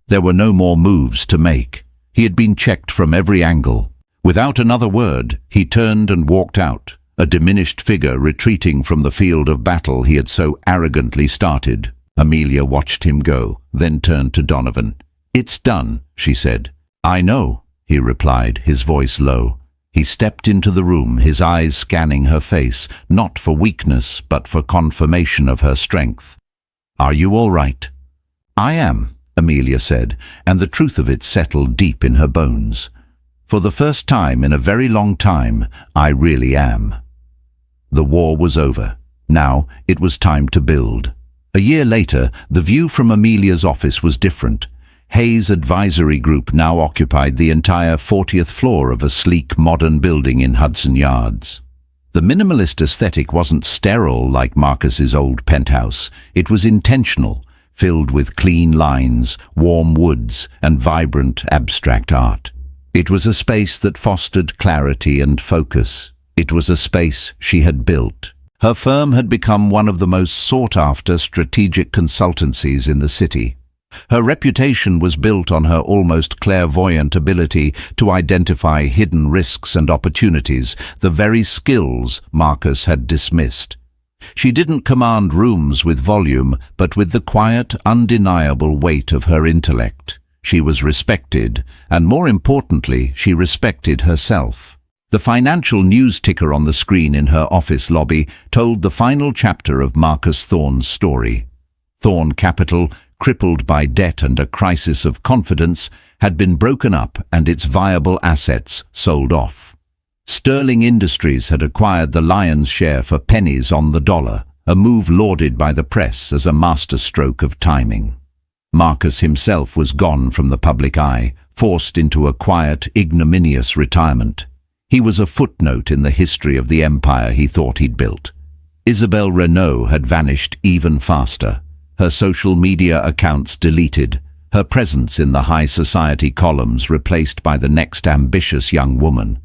There were no more moves to make. He had been checked from every angle. Without another word, he turned and walked out, a diminished figure retreating from the field of battle he had so arrogantly started. Amelia watched him go, then turned to Donovan. "It's done," she said. "I know," he replied, his voice low. He stepped into the room, his eyes scanning her face, not for weakness, but for confirmation of her strength. "Are you all right?" "I am," Amelia said, and the truth of it settled deep in her bones. "For the first time in a very long time, I really am." The war was over. Now it was time to build. A year later, the view from Amelia's office was different. Hayes' advisory group now occupied the entire 40th floor of a sleek, modern building in Hudson Yards. The minimalist aesthetic wasn't sterile like Marcus's old penthouse. It was intentional, filled with clean lines, warm woods, and vibrant abstract art. It was a space that fostered clarity and focus. It was a space she had built. Her firm had become one of the most sought-after strategic consultancies in the city. Her reputation was built on her almost clairvoyant ability to identify hidden risks and opportunities, the very skills Marcus had dismissed. She didn't command rooms with volume, but with the quiet, undeniable weight of her intellect. She was respected, and more importantly, she respected herself. The financial news ticker on the screen in her office lobby told the final chapter of Marcus Thorne's story. Thorne Capital, crippled by debt and a crisis of confidence, had been broken up and its viable assets sold off. Sterling Industries had acquired the lion's share for pennies on the dollar, a move lauded by the press as a masterstroke of timing. Marcus himself was gone from the public eye, forced into a quiet, ignominious retirement. He was a footnote in the history of the empire he thought he'd built. Isabelle Renault had vanished even faster. Her social media accounts deleted, her presence in the high society columns replaced by the next ambitious young woman.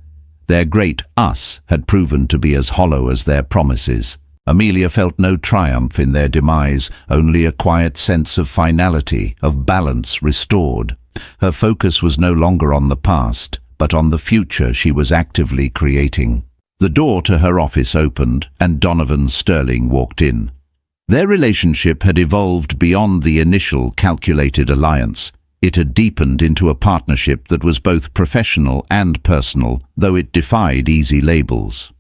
Their great us had proven to be as hollow as their promises. Amelia felt no triumph in their demise, only a quiet sense of finality, of balance restored. Her focus was no longer on the past, but on the future she was actively creating. The door to her office opened, and Donovan Sterling walked in. Their relationship had evolved beyond the initial calculated alliance. It had deepened into a partnership that was both professional and personal, though it defied easy labels.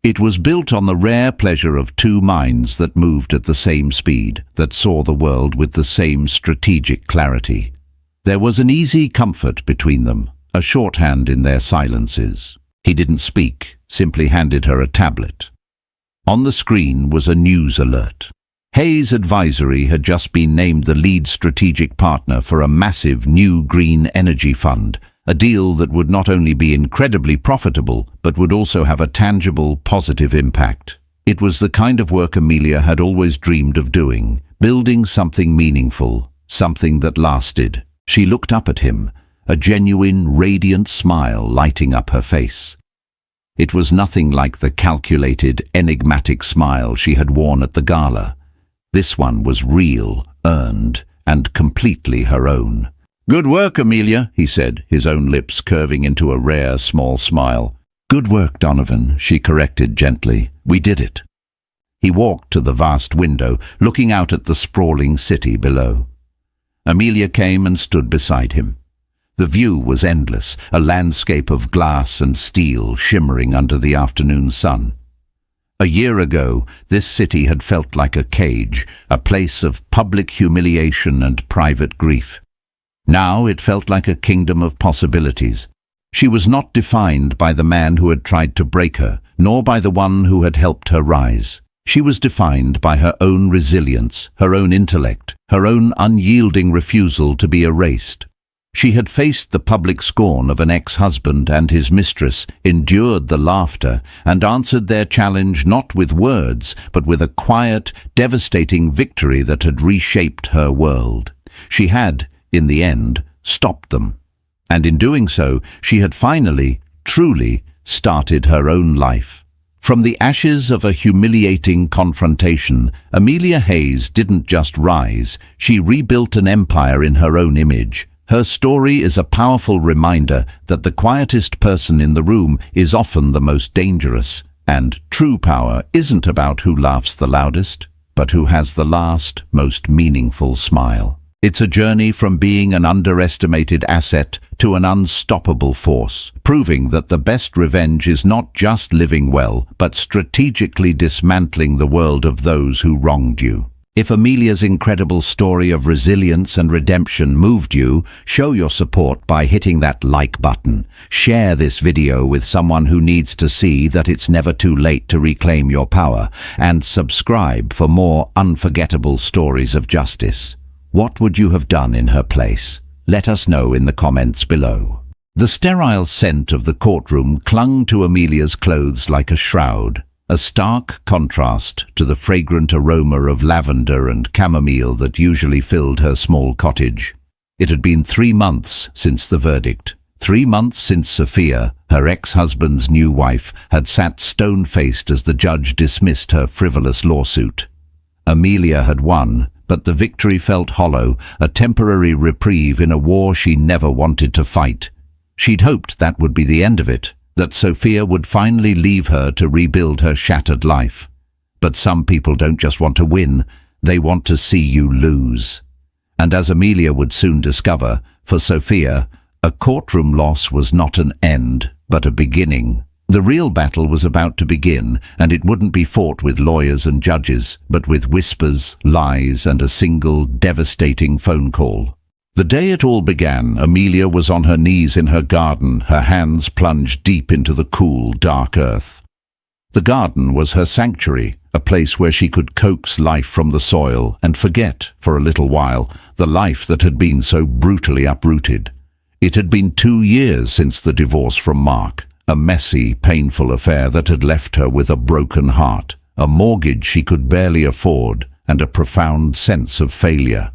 It was built on the rare pleasure of two minds that moved at the same speed, that saw the world with the same strategic clarity. There was an easy comfort between them, a shorthand in their silences. He didn't speak, simply handed her a tablet. On the screen was a news alert. Hayes Advisory had just been named the lead strategic partner for a massive new green energy fund, a deal that would not only be incredibly profitable, but would also have a tangible, positive impact. It was the kind of work Amelia had always dreamed of doing, building something meaningful, something that lasted. She looked up at him, a genuine, radiant smile lighting up her face. It was nothing like the calculated, enigmatic smile she had worn at the gala. This one was real, earned, and completely her own. "Good work, Amelia," he said, his own lips curving into a rare, small smile. "Good work, Donovan," she corrected gently. "We did it." He walked to the vast window, looking out at the sprawling city below. Amelia came and stood beside him. The view was endless, a landscape of glass and steel shimmering under the afternoon sun. A year ago, this city had felt like a cage, a place of public humiliation and private grief. Now it felt like a kingdom of possibilities. She was not defined by the man who had tried to break her, nor by the one who had helped her rise. She was defined by her own resilience, her own intellect, her own unyielding refusal to be erased. She had faced the public scorn of an ex-husband and his mistress, endured the laughter, and answered their challenge not with words, but with a quiet, devastating victory that had reshaped her world. She had, in the end, stopped them. And in doing so, she had finally, truly, started her own life. From the ashes of a humiliating confrontation, Amelia Hayes didn't just rise, she rebuilt an empire in her own image. Her story is a powerful reminder that the quietest person in the room is often the most dangerous, and true power isn't about who laughs the loudest, but who has the last, most meaningful smile. It's a journey from being an underestimated asset to an unstoppable force, proving that the best revenge is not just living well, but strategically dismantling the world of those who wronged you. If Amelia's incredible story of resilience and redemption moved you, show your support by hitting that like button. Share this video with someone who needs to see that it's never too late to reclaim your power, and subscribe for more unforgettable stories of justice. What would you have done in her place? Let us know in the comments below. The sterile scent of the courtroom clung to Amelia's clothes like a shroud. a stark contrast to the fragrant aroma of lavender and chamomile that usually filled her small cottage. It had been 3 months since the verdict. 3 months since Sophia, her ex-husband's new wife, had sat stone-faced as the judge dismissed her frivolous lawsuit. Amelia had won, but the victory felt hollow, a temporary reprieve in a war she never wanted to fight. She'd hoped that would be the end of it, that Sophia would finally leave her to rebuild her shattered life. But some people don't just want to win, they want to see you lose. And as Amelia would soon discover, for Sophia, a courtroom loss was not an end, but a beginning. The real battle was about to begin, and it wouldn't be fought with lawyers and judges, but with whispers, lies, and a single devastating phone call. The day it all began, Amelia was on her knees in her garden, her hands plunged deep into the cool, dark earth. The garden was her sanctuary, a place where she could coax life from the soil and forget, for a little while, the life that had been so brutally uprooted. It had been 2 years since the divorce from Mark, a messy, painful affair that had left her with a broken heart, a mortgage she could barely afford, and a profound sense of failure.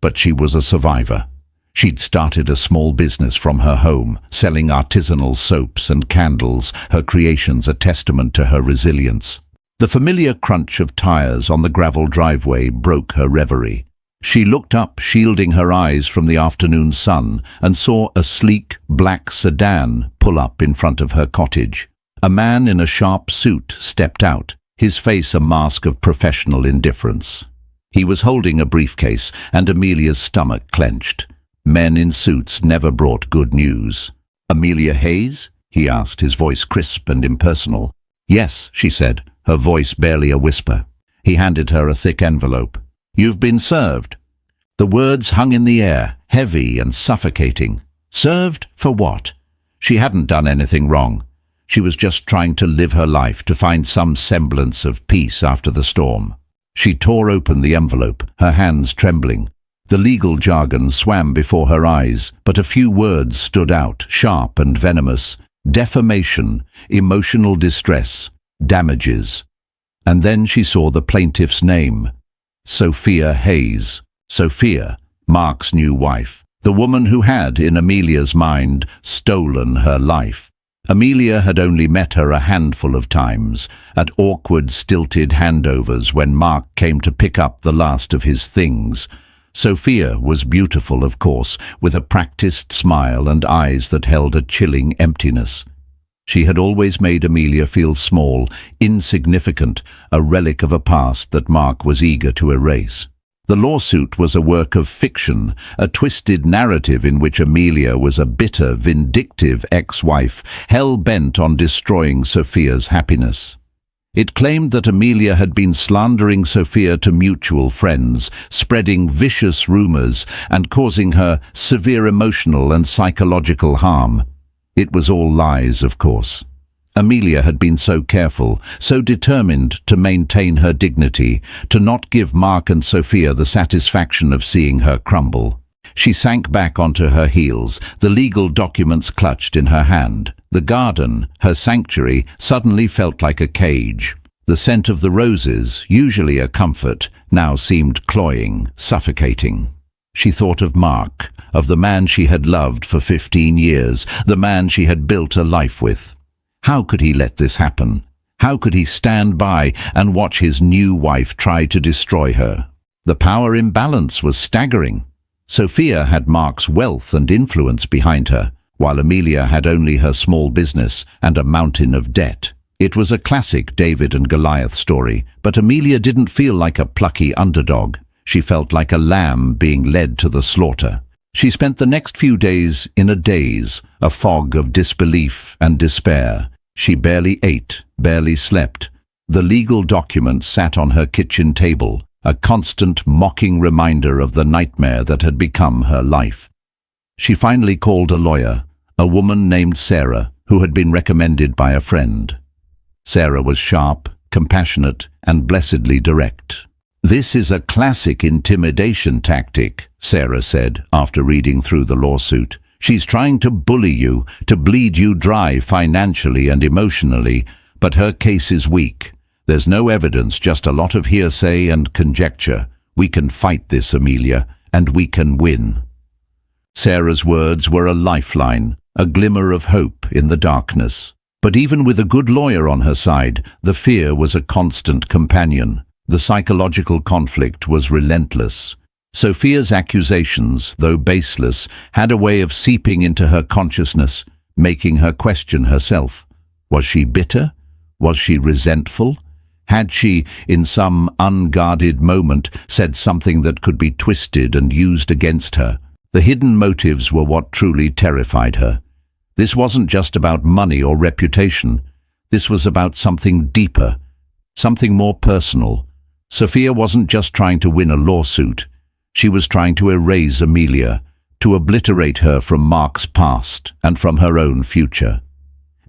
But she was a survivor. She'd started a small business from her home, selling artisanal soaps and candles, her creations a testament to her resilience. The familiar crunch of tires on the gravel driveway broke her reverie. She looked up, shielding her eyes from the afternoon sun, and saw a sleek, black sedan pull up in front of her cottage. A man in a sharp suit stepped out, his face a mask of professional indifference. He was holding a briefcase, and Amelia's stomach clenched. Men in suits never brought good news. "Amelia Hayes?" he asked, his voice crisp and impersonal. "Yes," she said, her voice barely a whisper. He handed her a thick envelope. "You've been served." The words hung in the air, heavy and suffocating. Served for what? She hadn't done anything wrong. She was just trying to live her life, to find some semblance of peace after the storm. She tore open the envelope, her hands trembling. The legal jargon swam before her eyes, but a few words stood out, sharp and venomous. Defamation, emotional distress, damages. And then she saw the plaintiff's name. Sophia Hayes. Sophia, Mark's new wife. The woman who had, in Amelia's mind, stolen her life. Amelia had only met her a handful of times, at awkward, stilted handovers when Mark came to pick up the last of his things. Sophia was beautiful, of course, with a practiced smile and eyes that held a chilling emptiness. She had always made Amelia feel small, insignificant, a relic of a past that Mark was eager to erase. The lawsuit was a work of fiction, a twisted narrative in which Amelia was a bitter, vindictive ex-wife, hell-bent on destroying Sophia's happiness. It claimed that Amelia had been slandering Sophia to mutual friends, spreading vicious rumors and causing her severe emotional and psychological harm. It was all lies, of course. Amelia had been so careful, so determined to maintain her dignity, to not give Mark and Sophia the satisfaction of seeing her crumble. She sank back onto her heels, the legal documents clutched in her hand. The garden, her sanctuary, suddenly felt like a cage. The scent of the roses, usually a comfort, now seemed cloying, suffocating. She thought of Mark, of the man she had loved for 15 years, the man she had built a life with. How could he let this happen? How could he stand by and watch his new wife try to destroy her? The power imbalance was staggering. Sophia had Mark's wealth and influence behind her, while Amelia had only her small business and a mountain of debt. It was a classic David and Goliath story, but Amelia didn't feel like a plucky underdog. She felt like a lamb being led to the slaughter. She spent the next few days in a daze, a fog of disbelief and despair. She barely ate, barely slept. The legal documents sat on her kitchen table, a constant mocking reminder of the nightmare that had become her life. She finally called a lawyer, a woman named Sarah, who had been recommended by a friend. Sarah was sharp, compassionate, and blessedly direct. "This is a classic intimidation tactic," Sarah said, after reading through the lawsuit. "She's trying to bully you, to bleed you dry financially and emotionally. But her case is weak. There's no evidence, just a lot of hearsay and conjecture. We can fight this, Amelia, and we can win." Sarah's words were a lifeline, a glimmer of hope in the darkness. But even with a good lawyer on her side, the fear was a constant companion. The psychological conflict was relentless. Sophia's accusations, though baseless, had a way of seeping into her consciousness, making her question herself. Was she bitter? Was she resentful? Had she, in some unguarded moment, said something that could be twisted and used against her? The hidden motives were what truly terrified her. This wasn't just about money or reputation. This was about something deeper, something more personal. Sophia wasn't just trying to win a lawsuit. She was trying to erase Amelia, to obliterate her from Mark's past and from her own future.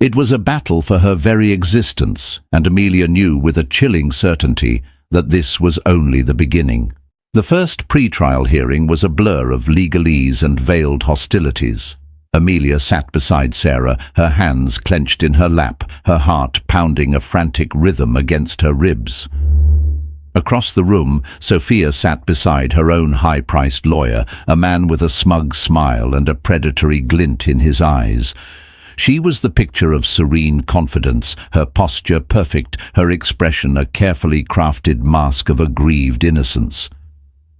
It was a battle for her very existence, and Amelia knew with a chilling certainty that this was only the beginning. The first pre-trial hearing was a blur of legalese and veiled hostilities. Amelia sat beside Sarah, her hands clenched in her lap, her heart pounding a frantic rhythm against her ribs. Across the room, Sophia sat beside her own high-priced lawyer, a man with a smug smile and a predatory glint in his eyes. She was the picture of serene confidence, her posture perfect, her expression a carefully crafted mask of aggrieved innocence.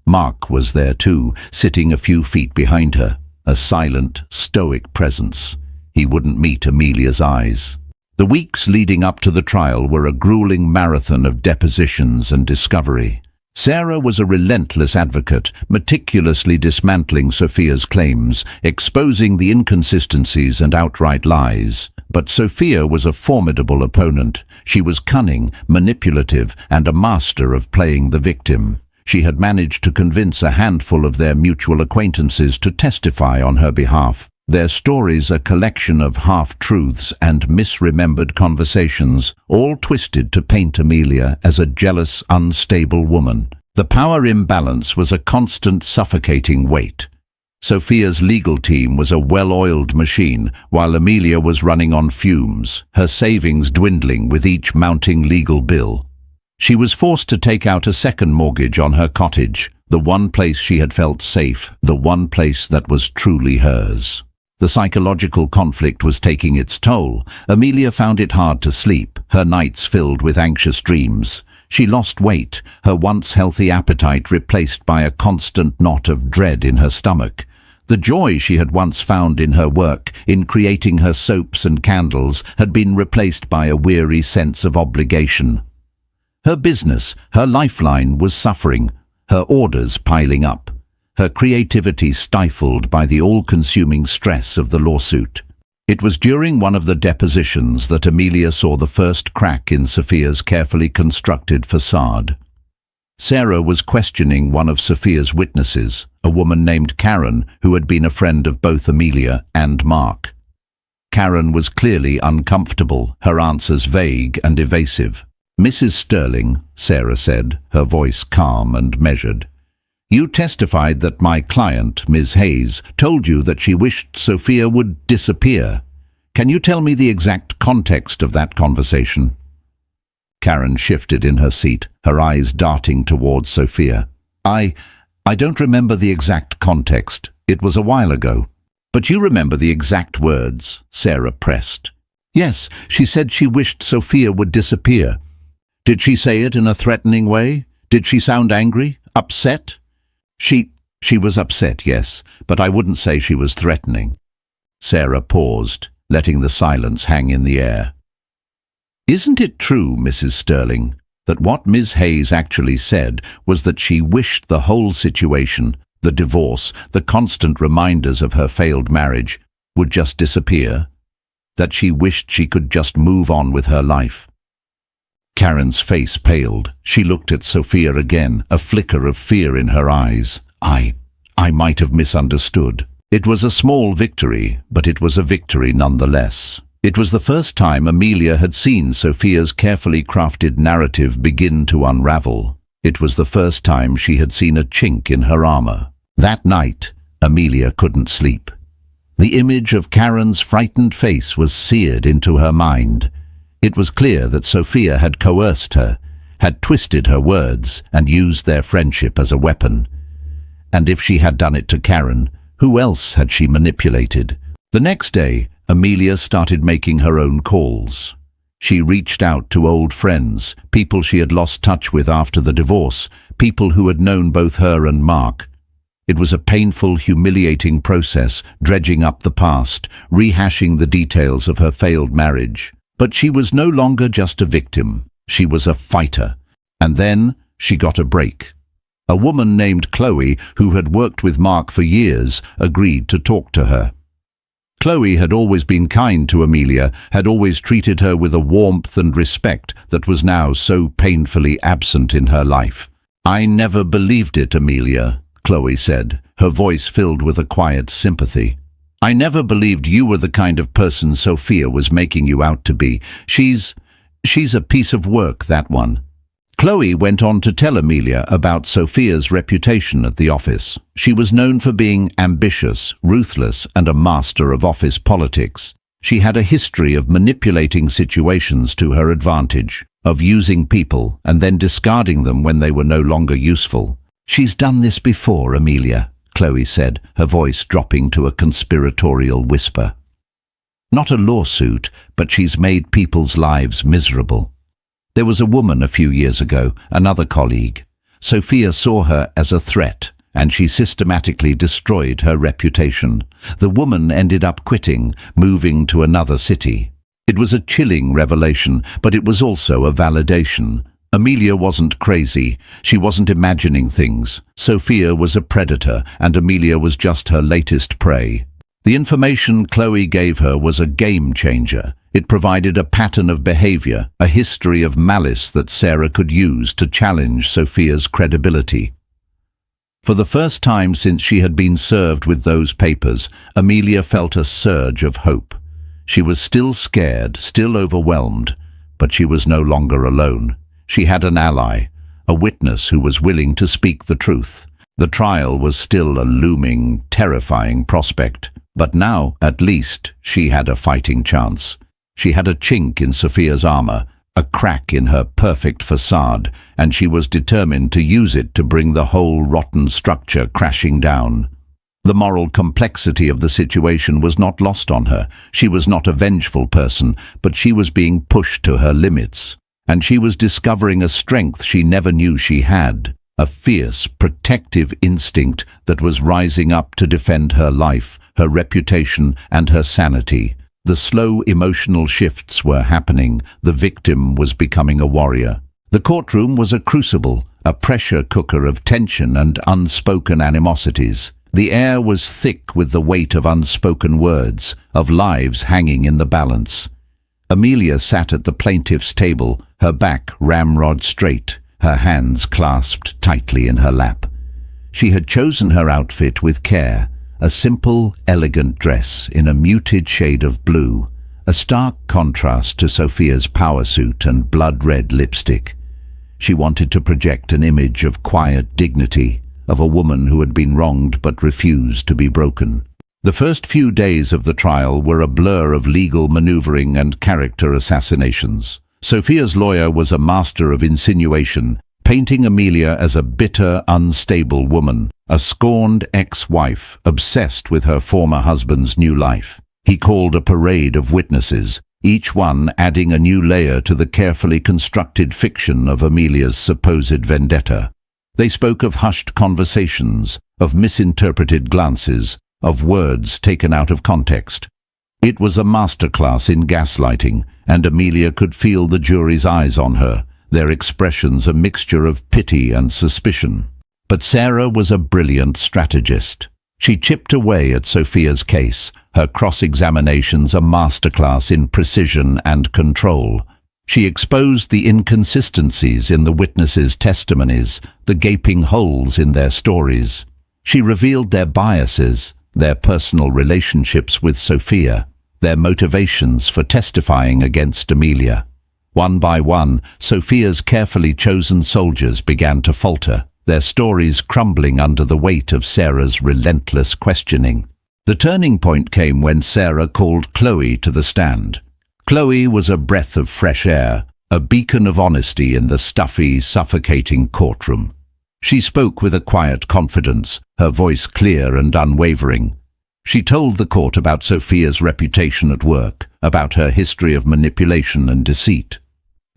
Mark was there too, sitting a few feet behind her, a silent, stoic presence. He wouldn't meet Amelia's eyes. The weeks leading up to the trial were a grueling marathon of depositions and discovery. Sarah was a relentless advocate, meticulously dismantling Sophia's claims, exposing the inconsistencies and outright lies. But Sophia was a formidable opponent. She was cunning, manipulative, and a master of playing the victim. She had managed to convince a handful of their mutual acquaintances to testify on her behalf. Their stories a collection of half-truths and misremembered conversations, all twisted to paint Amelia as a jealous, unstable woman. The power imbalance was a constant suffocating weight. Sophia's legal team was a well-oiled machine, while Amelia was running on fumes, her savings dwindling with each mounting legal bill. She was forced to take out a second mortgage on her cottage, the one place she had felt safe, the one place that was truly hers. The psychological conflict was taking its toll. Amelia found it hard to sleep, her nights filled with anxious dreams. She lost weight, her once healthy appetite replaced by a constant knot of dread in her stomach. The joy she had once found in her work, in creating her soaps and candles, had been replaced by a weary sense of obligation. Her business, her lifeline, was suffering, her orders piling up, her creativity stifled by the all-consuming stress of the lawsuit. It was during one of the depositions that Amelia saw the first crack in Sophia's carefully constructed facade. Sarah was questioning one of Sophia's witnesses, a woman named Karen, who had been a friend of both Amelia and Mark. Karen was clearly uncomfortable, her answers vague and evasive. "Mrs. Sterling," Sarah said, her voice calm and measured, "you testified that my client, Ms. Hayes, told you that she wished Sophia would disappear. Can you tell me the exact context of that conversation?" Karen shifted in her seat, her eyes darting towards Sophia. I don't remember the exact context. It was a while ago." "But you remember the exact words," Sarah pressed. "Yes, she said she wished Sophia would disappear." "Did she say it in a threatening way? Did she sound angry? Upset?" She was upset, yes, but I wouldn't say she was threatening." Sarah paused, letting the silence hang in the air. "Isn't it true, Mrs. Sterling, that what Ms. Hayes actually said was that she wished the whole situation, the divorce, the constant reminders of her failed marriage, would just disappear? That she wished she could just move on with her life?" Karen's face paled. She looked at Sophia again, a flicker of fear in her eyes. I might have misunderstood. It was a small victory, but it was a victory nonetheless. It was the first time Amelia had seen Sophia's carefully crafted narrative begin to unravel. It was the first time she had seen a chink in her armor. That night, Amelia couldn't sleep. The image of Karen's frightened face was seared into her mind. It was clear that Sophia had coerced her, had twisted her words, and used their friendship as a weapon. And if she had done it to Karen, who else had she manipulated? The next day, Amelia started making her own calls. She reached out to old friends, people she had lost touch with after the divorce, people who had known both her and Mark. It was a painful, humiliating process, dredging up the past, rehashing the details of her failed marriage. But she was no longer just a victim. She was a fighter. And then she got a break. A woman named Chloe, who had worked with Mark for years, agreed to talk to her. Chloe had always been kind to Amelia, had always treated her with a warmth and respect that was now so painfully absent in her life. "I never believed it, Amelia," Chloe said, her voice filled with a quiet sympathy. "I never believed you were the kind of person Sophia was making you out to be. She's a piece of work, that one." Chloe went on to tell Amelia about Sophia's reputation at the office. She was known for being ambitious, ruthless, and a master of office politics. She had a history of manipulating situations to her advantage, of using people and then discarding them when they were no longer useful. "She's done this before, Amelia," Chloe said, her voice dropping to a conspiratorial whisper. "Not a lawsuit, but she's made people's lives miserable. There was a woman a few years ago, another colleague. Sophia saw her as a threat, and she systematically destroyed her reputation. The woman ended up quitting, moving to another city. It was a chilling revelation, but it was also a validation. Amelia wasn't crazy. She wasn't imagining things. Sophia was a predator, and Amelia was just her latest prey. The information Chloe gave her was a game changer. It provided a pattern of behavior, a history of malice that Sarah could use to challenge Sophia's credibility. For the first time since she had been served with those papers, Amelia felt a surge of hope. She was still scared, still overwhelmed, but she was no longer alone. She had an ally, a witness who was willing to speak the truth. The trial was still a looming, terrifying prospect, but now, at least, she had a fighting chance. She had a chink in Sophia's armor, a crack in her perfect facade, and she was determined to use it to bring the whole rotten structure crashing down. The moral complexity of the situation was not lost on her. She was not a vengeful person, but she was being pushed to her limits. And she was discovering a strength she never knew she had, a fierce, protective instinct that was rising up to defend her life, her reputation, and her sanity. The slow emotional shifts were happening. The victim was becoming a warrior. The courtroom was a crucible, a pressure cooker of tension and unspoken animosities. The air was thick with the weight of unspoken words, of lives hanging in the balance. Amelia sat at the plaintiff's table, her back ramrod straight, her hands clasped tightly in her lap. She had chosen her outfit with care, a simple, elegant dress in a muted shade of blue, a stark contrast to Sophia's power suit and blood-red lipstick. She wanted to project an image of quiet dignity, of a woman who had been wronged but refused to be broken. The first few days of the trial were a blur of legal maneuvering and character assassinations. Sophia's lawyer was a master of insinuation, painting Amelia as a bitter, unstable woman, a scorned ex-wife obsessed with her former husband's new life. He called a parade of witnesses, each one adding a new layer to the carefully constructed fiction of Amelia's supposed vendetta. They spoke of hushed conversations, of misinterpreted glances, of words taken out of context. It was a masterclass in gaslighting, and Amelia could feel the jury's eyes on her, their expressions a mixture of pity and suspicion. But Sarah was a brilliant strategist. She chipped away at Sophia's case, her cross-examinations a masterclass in precision and control. She exposed the inconsistencies in the witnesses' testimonies, the gaping holes in their stories. She revealed their biases, their personal relationships with Sophia, their motivations for testifying against Amelia. One by one, Sophia's carefully chosen soldiers began to falter, their stories crumbling under the weight of Sarah's relentless questioning. The turning point came when Sarah called Chloe to the stand. Chloe was a breath of fresh air, a beacon of honesty in the stuffy, suffocating courtroom. She spoke with a quiet confidence, her voice clear and unwavering. She told the court about Sophia's reputation at work, about her history of manipulation and deceit.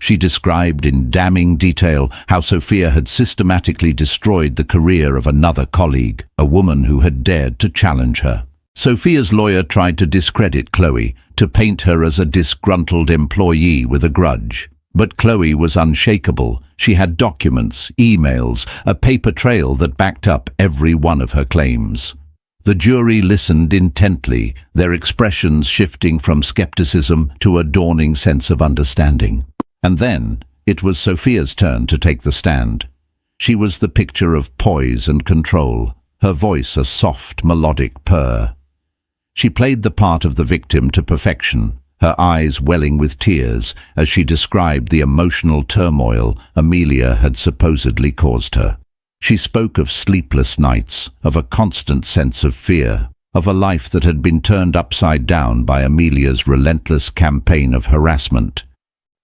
She described in damning detail how Sophia had systematically destroyed the career of another colleague, a woman who had dared to challenge her. Sophia's lawyer tried to discredit Chloe, to paint her as a disgruntled employee with a grudge. But Chloe was unshakable. She had documents, emails, a paper trail that backed up every one of her claims. The jury listened intently, their expressions shifting from skepticism to a dawning sense of understanding. And then, it was Sophia's turn to take the stand. She was the picture of poise and control, her voice a soft, melodic purr. She played the part of the victim to perfection, her eyes welling with tears as she described the emotional turmoil Amelia had supposedly caused her. She spoke of sleepless nights, of a constant sense of fear, of a life that had been turned upside down by Amelia's relentless campaign of harassment.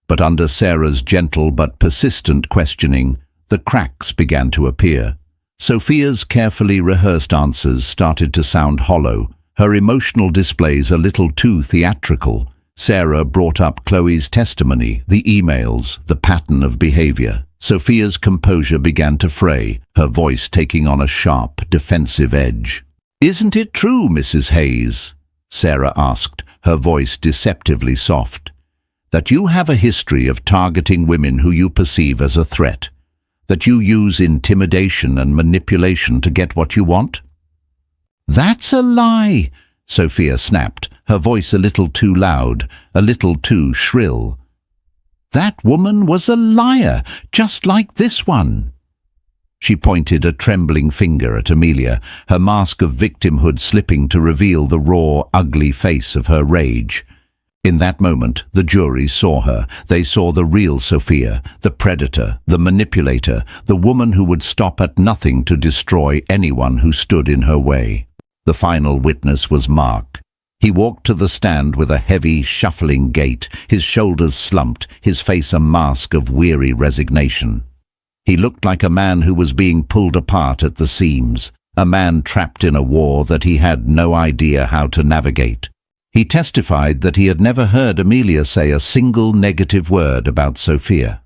But under Sarah's gentle but persistent questioning, the cracks began to appear. Sophia's carefully rehearsed answers started to sound hollow, her emotional displays a little too theatrical. Sarah brought up Chloe's testimony, the emails, the pattern of behavior. Sophia's composure began to fray, her voice taking on a sharp, defensive edge. "Isn't it true, Mrs. Hayes?" Sarah asked, her voice deceptively soft, "that you have a history of targeting women who you perceive as a threat? That you use intimidation and manipulation to get what you want?" "That's a lie," Sophia snapped, her voice a little too loud, a little too shrill. "That woman was a liar, just like this one." She pointed a trembling finger at Amelia, her mask of victimhood slipping to reveal the raw, ugly face of her rage. In that moment, the jury saw her. They saw the real Sophia, the predator, the manipulator, the woman who would stop at nothing to destroy anyone who stood in her way. The final witness was Mark. He walked to the stand with a heavy, shuffling gait, his shoulders slumped, his face a mask of weary resignation. He looked like a man who was being pulled apart at the seams, a man trapped in a war that he had no idea how to navigate. He testified that he had never heard Amelia say a single negative word about Sophia.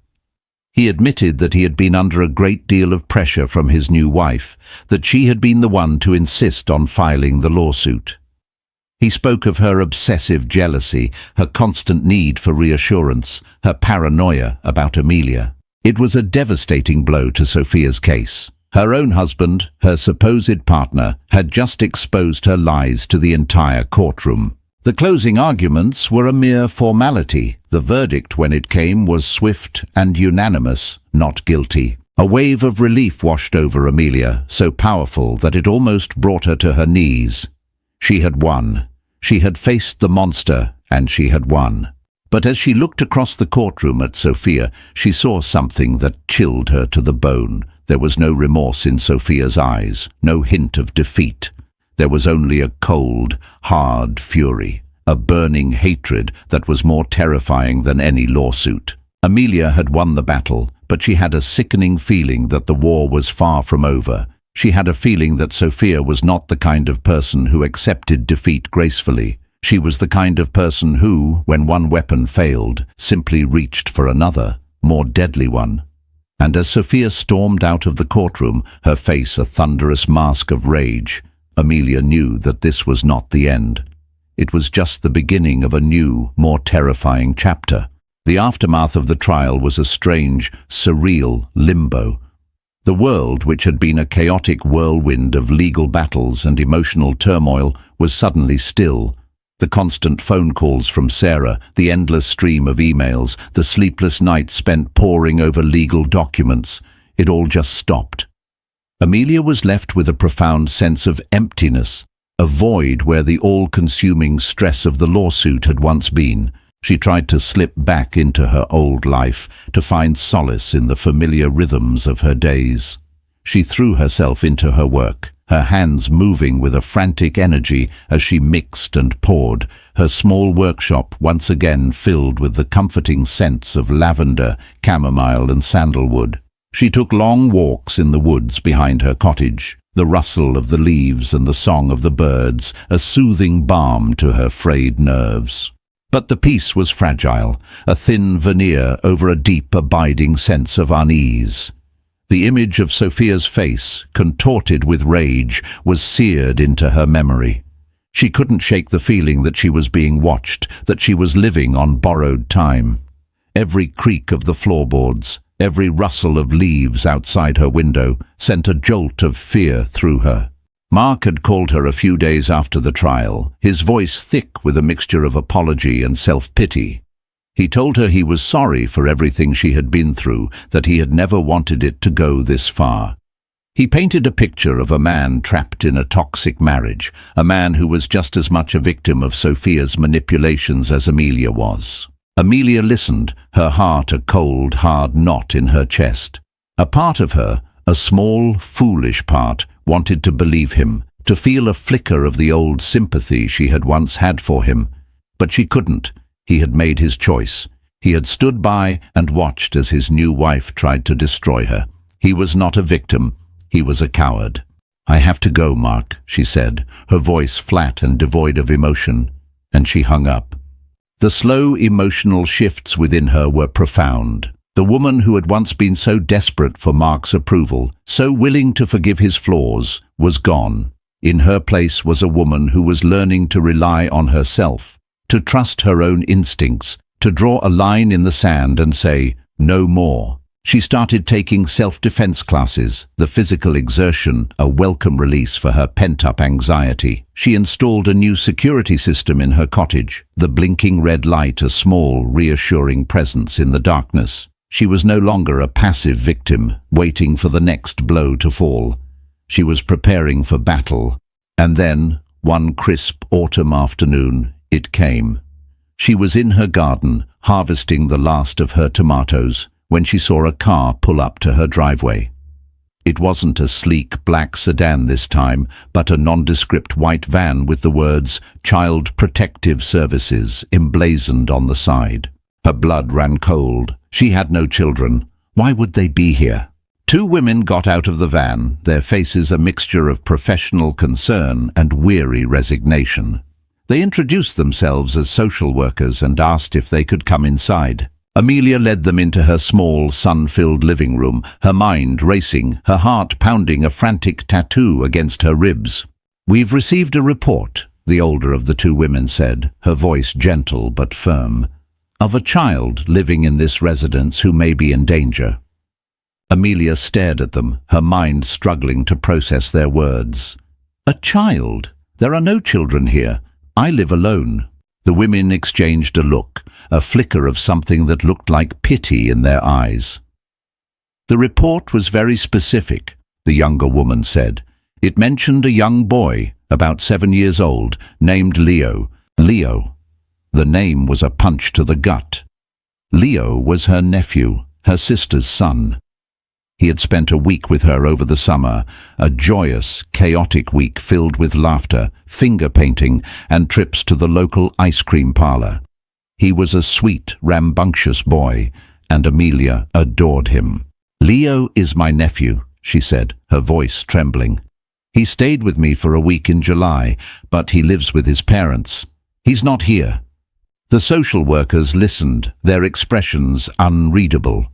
He admitted that he had been under a great deal of pressure from his new wife, that she had been the one to insist on filing the lawsuit. He spoke of her obsessive jealousy, her constant need for reassurance, her paranoia about Amelia. It was a devastating blow to Sophia's case. Her own husband, her supposed partner, had just exposed her lies to the entire courtroom. The closing arguments were a mere formality. The verdict, when it came, was swift and unanimous, not guilty. A wave of relief washed over Amelia, so powerful that it almost brought her to her knees. She had won. She had faced the monster, and she had won. But as she looked across the courtroom at Sophia, she saw something that chilled her to the bone. There was no remorse in Sophia's eyes, no hint of defeat. There was only a cold, hard fury, a burning hatred that was more terrifying than any lawsuit. Amelia had won the battle, but she had a sickening feeling that the war was far from over. She had a feeling that Sophia was not the kind of person who accepted defeat gracefully. She was the kind of person who, when one weapon failed, simply reached for another, more deadly one. And as Sophia stormed out of the courtroom, her face a thunderous mask of rage, Amelia knew that this was not the end. It was just the beginning of a new, more terrifying chapter. The aftermath of the trial was a strange, surreal limbo. The world, which had been a chaotic whirlwind of legal battles and emotional turmoil, was suddenly still. The constant phone calls from Sarah, the endless stream of emails, the sleepless nights spent poring over legal documents, it all just stopped. Amelia was left with a profound sense of emptiness, a void where the all-consuming stress of the lawsuit had once been. She tried to slip back into her old life, to find solace in the familiar rhythms of her days. She threw herself into her work. her hands moving with a frantic energy as she mixed and poured, her small workshop once again filled with the comforting scents of lavender, chamomile and sandalwood. She took long walks in the woods behind her cottage, the rustle of the leaves and the song of the birds a soothing balm to her frayed nerves. But the peace was fragile, a thin veneer over a deep, abiding sense of unease. The image of Sophia's face, contorted with rage, was seared into her memory. She couldn't shake the feeling that she was being watched, that she was living on borrowed time. Every creak of the floorboards, every rustle of leaves outside her window sent a jolt of fear through her. Mark had called her a few days after the trial, his voice thick with a mixture of apology and self-pity. He told her he was sorry for everything she had been through, that he had never wanted it to go this far. He painted a picture of a man trapped in a toxic marriage, a man who was just as much a victim of Sophia's manipulations as Amelia was. Amelia listened, her heart a cold, hard knot in her chest. A part of her, a small, foolish part, wanted to believe him, to feel a flicker of the old sympathy she had once had for him. But she couldn't. He had made his choice. He had stood by and watched as his new wife tried to destroy her. He was not a victim. He was a coward. "I have to go, Mark," she said, her voice flat and devoid of emotion, and she hung up. The slow emotional shifts within her were profound. The woman who had once been so desperate for Mark's approval, so willing to forgive his flaws, was gone. In her place was a woman who was learning to rely on herself, to trust her own instincts, to draw a line in the sand and say, "No more." She started taking self-defense classes, the physical exertion a welcome release for her pent-up anxiety. She installed a new security system in her cottage, the blinking red light a small, reassuring presence in the darkness. She was no longer a passive victim, waiting for the next blow to fall. She was preparing for battle. And then, one crisp autumn afternoon, it came. She was in her garden, harvesting the last of her tomatoes, when she saw a car pull up to her driveway. It wasn't a sleek black sedan this time, but a nondescript white van with the words "Child Protective Services" emblazoned on the side. Her blood ran cold. She had no children. Why would they be here? Two women got out of the van, their faces a mixture of professional concern and weary resignation. They introduced themselves as social workers and asked if they could come inside. Amelia led them into her small, sun-filled living room, her mind racing, her heart pounding a frantic tattoo against her ribs. "We've received a report," the older of the two women said, her voice gentle but firm, "of a child living in this residence who may be in danger." Amelia stared at them, her mind struggling to process their words. "A child? There are no children here. I live alone." The women exchanged a look, a flicker of something that looked like pity in their eyes. "The report was very specific," the younger woman said. "It mentioned a young boy, about 7 years old, named Leo. Leo. The name was a punch to the gut. Leo was her nephew, her sister's son. He had spent a week with her over the summer, a joyous, chaotic week filled with laughter, finger-painting, and trips to the local ice cream parlor. He was a sweet, rambunctious boy, and Amelia adored him. "Leo is my nephew," she said, her voice trembling. "He stayed with me for a week in July, but he lives with his parents. He's not here." The social workers listened, their expressions unreadable.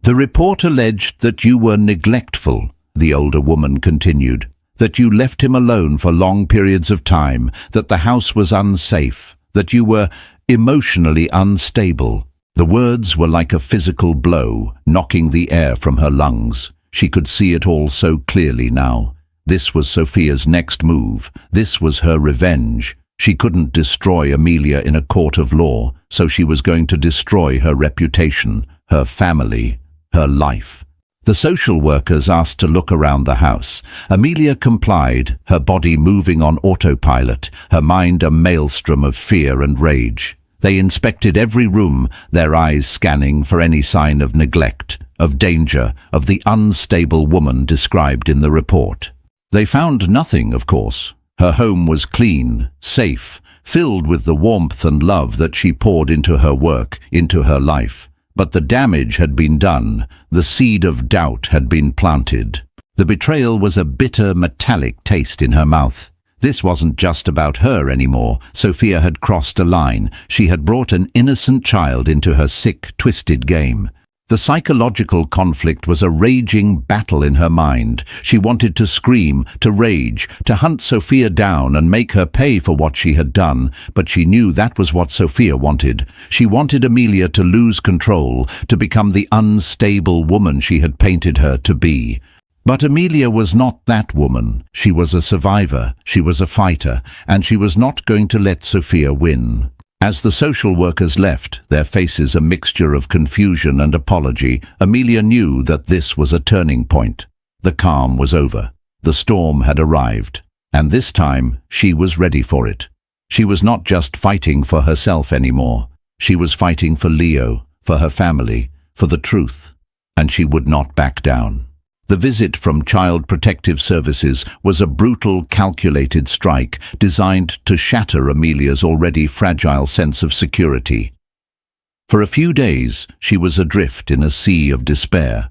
"The report alleged that you were neglectful," the older woman continued, "that you left him alone for long periods of time, that the house was unsafe, that you were emotionally unstable." The words were like a physical blow, knocking the air from her lungs. She could see it all so clearly now. This was Sophia's next move. This was her revenge. She couldn't destroy Amelia in a court of law, so she was going to destroy her reputation, her family, her life. The social workers asked to look around the house. Amelia complied, her body moving on autopilot, her mind a maelstrom of fear and rage. They inspected every room, their eyes scanning for any sign of neglect, of danger, of the unstable woman described in the report. They found nothing, of course. Her home was clean, safe, filled with the warmth and love that she poured into her work, into her life. But the damage had been done. The seed of doubt had been planted. The betrayal was a bitter, metallic taste in her mouth. This wasn't just about her anymore. Sophia had crossed a line. She had brought an innocent child into her sick, twisted game. The psychological conflict was a raging battle in her mind. She wanted to scream, to rage, to hunt Sophia down and make her pay for what she had done, but she knew that was what Sophia wanted. She wanted Amelia to lose control, to become the unstable woman she had painted her to be. But Amelia was not that woman. She was a survivor, she was a fighter, and she was not going to let Sophia win. As the social workers left, their faces a mixture of confusion and apology, Amelia knew that this was a turning point. The calm was over. The storm had arrived. And this time, she was ready for it. She was not just fighting for herself anymore. She was fighting for Leo, for her family, for the truth. And she would not back down. The visit from Child Protective Services was a brutal, calculated strike designed to shatter Amelia's already fragile sense of security. For a few days, she was adrift in a sea of despair.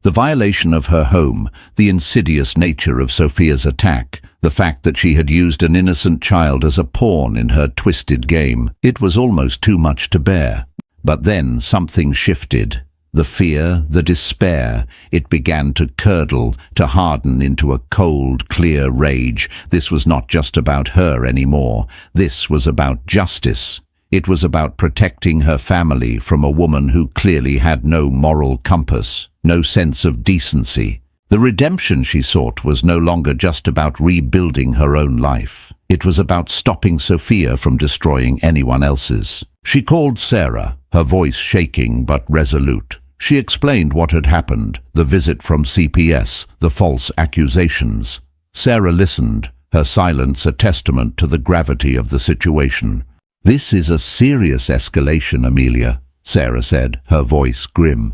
The violation of her home, the insidious nature of Sophia's attack, the fact that she had used an innocent child as a pawn in her twisted game, it was almost too much to bear. But then something shifted. The fear, the despair, it began to curdle, to harden into a cold, clear rage. This was not just about her anymore. This was about justice. It was about protecting her family from a woman who clearly had no moral compass, no sense of decency. The redemption she sought was no longer just about rebuilding her own life. It was about stopping Sophia from destroying anyone else's. She called Sarah, her voice shaking but resolute. She explained what had happened, the visit from CPS, the false accusations. Sarah listened, her silence a testament to the gravity of the situation. "This is a serious escalation, Amelia," Sarah said, her voice grim.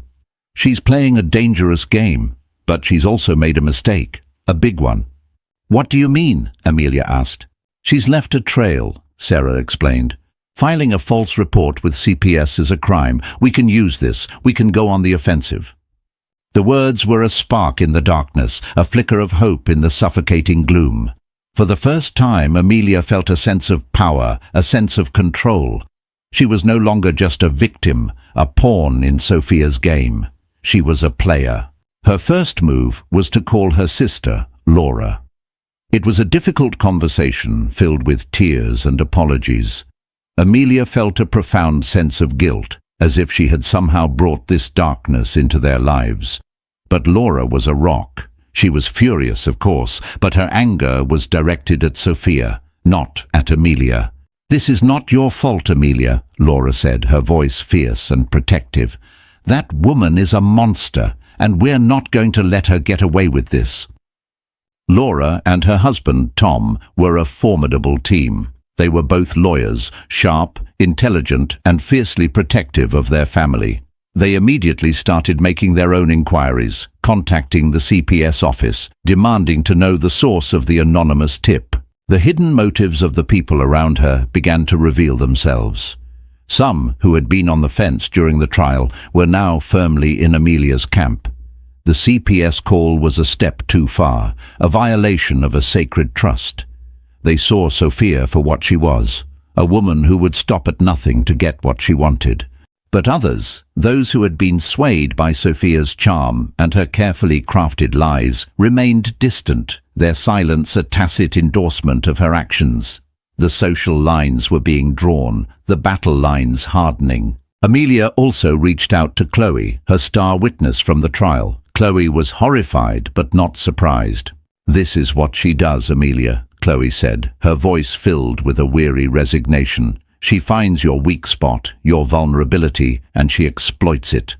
"She's playing a dangerous game, but she's also made a mistake, a big one." "What do you mean?" Amelia asked. "She's left a trail," Sarah explained. "Filing a false report with CPS is a crime. We can use this. We can go on the offensive." The words were a spark in the darkness, a flicker of hope in the suffocating gloom. For the first time, Amelia felt a sense of power, a sense of control. She was no longer just a victim, a pawn in Sophia's game. She was a player. Her first move was to call her sister, Laura. It was a difficult conversation filled with tears and apologies. Amelia felt a profound sense of guilt, as if she had somehow brought this darkness into their lives. But Laura was a rock. She was furious, of course, but her anger was directed at Sophia, not at Amelia. "This is not your fault, Amelia," Laura said, her voice fierce and protective. "That woman is a monster, and we're not going to let her get away with this." Laura and her husband, Tom, were a formidable team. They were both lawyers, sharp, intelligent, and fiercely protective of their family. They immediately started making their own inquiries, contacting the CPS office, demanding to know the source of the anonymous tip. The hidden motives of the people around her began to reveal themselves. Some, who had been on the fence during the trial, were now firmly in Amelia's camp. The CPS call was a step too far, a violation of a sacred trust. They saw Sophia for what she was, a woman who would stop at nothing to get what she wanted. But others, those who had been swayed by Sophia's charm and her carefully crafted lies, remained distant, their silence a tacit endorsement of her actions. The social lines were being drawn, the battle lines hardening. Amelia also reached out to Chloe, her star witness from the trial. Chloe was horrified but not surprised. "This is what she does, Amelia," Chloe said, her voice filled with a weary resignation. "She finds your weak spot, your vulnerability, and she exploits it."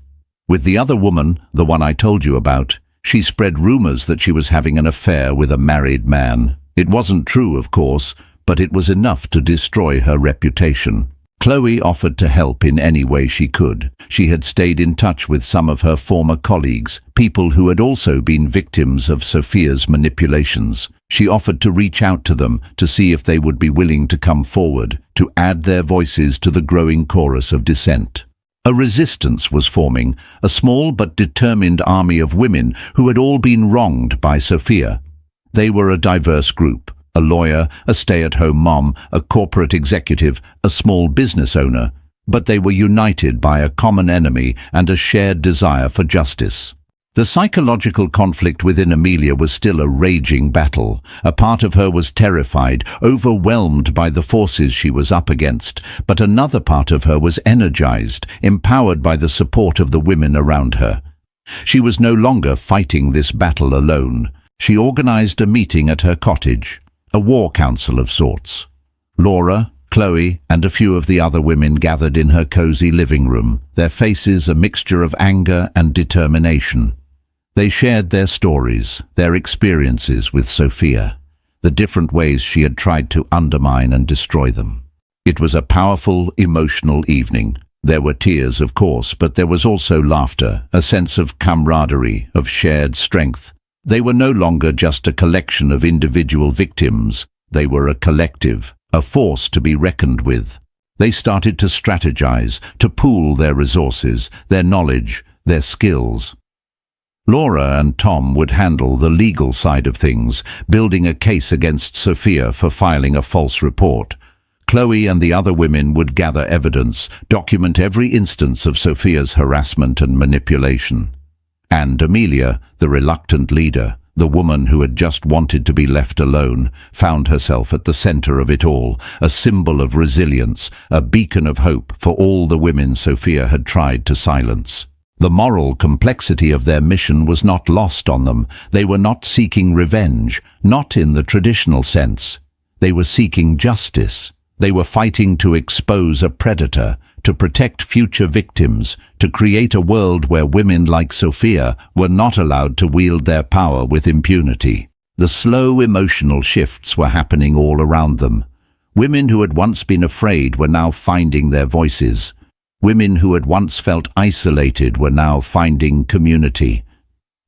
With the other woman, the one I told you about, she spread rumors that she was having an affair with a married man. It wasn't true, of course, but it was enough to destroy her reputation. Chloe offered to help in any way she could. She had stayed in touch with some of her former colleagues, people who had also been victims of Sophia's manipulations. She offered to reach out to them to see if they would be willing to come forward, to add their voices to the growing chorus of dissent. A resistance was forming, a small but determined army of women who had all been wronged by Sophia. They were a diverse group. A lawyer, a stay-at-home mom, a corporate executive, a small business owner, but they were united by a common enemy and a shared desire for justice. The psychological conflict within Amelia was still a raging battle. A part of her was terrified, overwhelmed by the forces she was up against, but another part of her was energized, empowered by the support of the women around her. She was no longer fighting this battle alone. She organized a meeting at her cottage. A war council of sorts. Laura, Chloe, and a few of the other women gathered in her cozy living room, their faces a mixture of anger and determination. They shared their stories, their experiences with Sophia, the different ways she had tried to undermine and destroy them. It was a powerful, emotional evening. There were tears, of course, but there was also laughter, a sense of camaraderie, of shared strength. They were no longer just a collection of individual victims. They were a collective, a force to be reckoned with. They started to strategize, to pool their resources, their knowledge, their skills. Laura and Tom would handle the legal side of things, building a case against Sophia for filing a false report. Chloe and the other women would gather evidence, document every instance of Sophia's harassment and manipulation. And Amelia, the reluctant leader, the woman who had just wanted to be left alone, found herself at the center of it all, a symbol of resilience, a beacon of hope for all the women Sophia had tried to silence. The moral complexity of their mission was not lost on them. They were not seeking revenge, not in the traditional sense. They were seeking justice. They were fighting to expose a predator, to protect future victims, to create a world where women like Sophia were not allowed to wield their power with impunity. The slow emotional shifts were happening all around them. Women who had once been afraid were now finding their voices. Women who had once felt isolated were now finding community.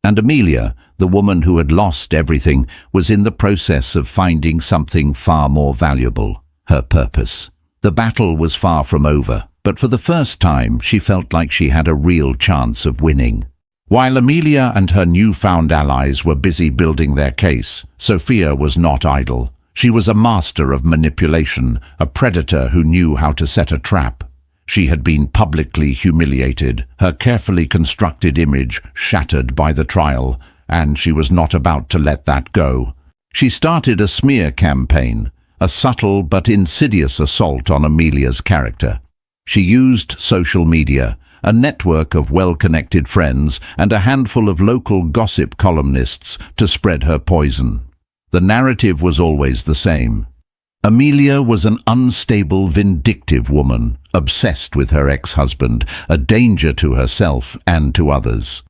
And Amelia, the woman who had lost everything, was in the process of finding something far more valuable, her purpose. The battle was far from over, but for the first time she felt like she had a real chance of winning. While Amelia and her newfound allies were busy building their case, Sophia was not idle. She was a master of manipulation, a predator who knew how to set a trap. She had been publicly humiliated, her carefully constructed image shattered by the trial, and she was not about to let that go. She started a smear campaign, a subtle but insidious assault on Amelia's character. She used social media, a network of well-connected friends, and a handful of local gossip columnists to spread her poison. The narrative was always the same. Amelia was an unstable, vindictive woman, obsessed with her ex-husband, a danger to herself and to others.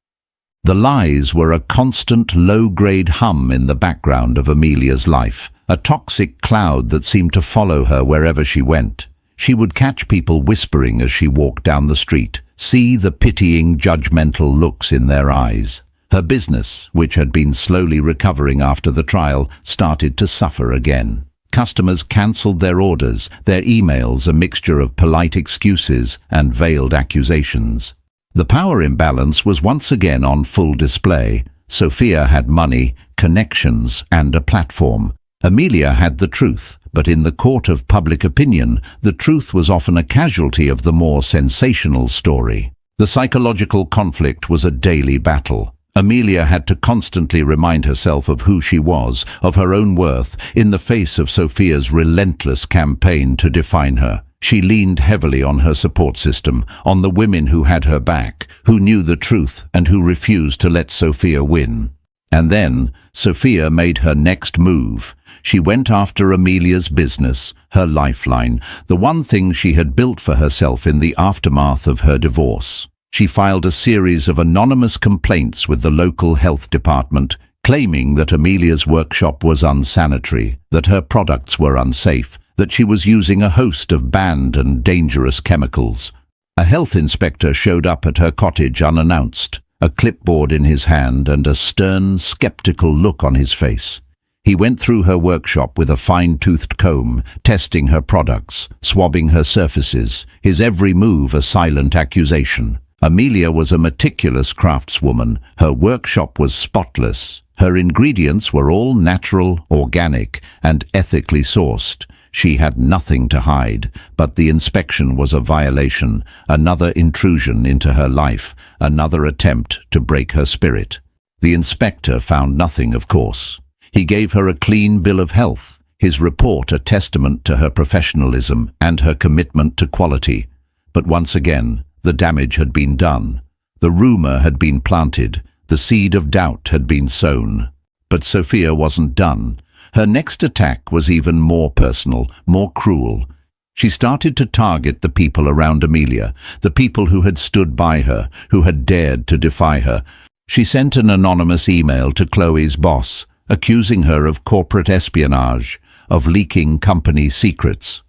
The lies were a constant, low-grade hum in the background of Amelia's life, a toxic cloud that seemed to follow her wherever she went. She would catch people whispering as she walked down the street, see the pitying, judgmental looks in their eyes. Her business, which had been slowly recovering after the trial, started to suffer again. Customers cancelled their orders, their emails a mixture of polite excuses and veiled accusations. The power imbalance was once again on full display. Sophia had money, connections, and a platform. Amelia had the truth, but in the court of public opinion, the truth was often a casualty of the more sensational story. The psychological conflict was a daily battle. Amelia had to constantly remind herself of who she was, of her own worth, in the face of Sophia's relentless campaign to define her. She leaned heavily on her support system, on the women who had her back, who knew the truth and who refused to let Sophia win. And then, Sophia made her next move. She went after Amelia's business, her lifeline, the one thing she had built for herself in the aftermath of her divorce. She filed a series of anonymous complaints with the local health department, claiming that Amelia's workshop was unsanitary, that her products were unsafe, that she was using a host of banned and dangerous chemicals. A health inspector showed up at her cottage unannounced, a clipboard in his hand and a stern, skeptical look on his face. He went through her workshop with a fine-toothed comb, testing her products, swabbing her surfaces, his every move a silent accusation. Amelia was a meticulous craftswoman. Her workshop was spotless. Her ingredients were all natural, organic, and ethically sourced. She had nothing to hide, but the inspection was a violation, another intrusion into her life, another attempt to break her spirit. The inspector found nothing, of course. He gave her a clean bill of health, his report a testament to her professionalism and her commitment to quality. But once again, the damage had been done. The rumor had been planted, the seed of doubt had been sown. But Sophia wasn't done. Her next attack was even more personal, more cruel. She started to target the people around Amelia, the people who had stood by her, who had dared to defy her. She sent an anonymous email to Chloe's boss, accusing her of corporate espionage, of leaking company secrets.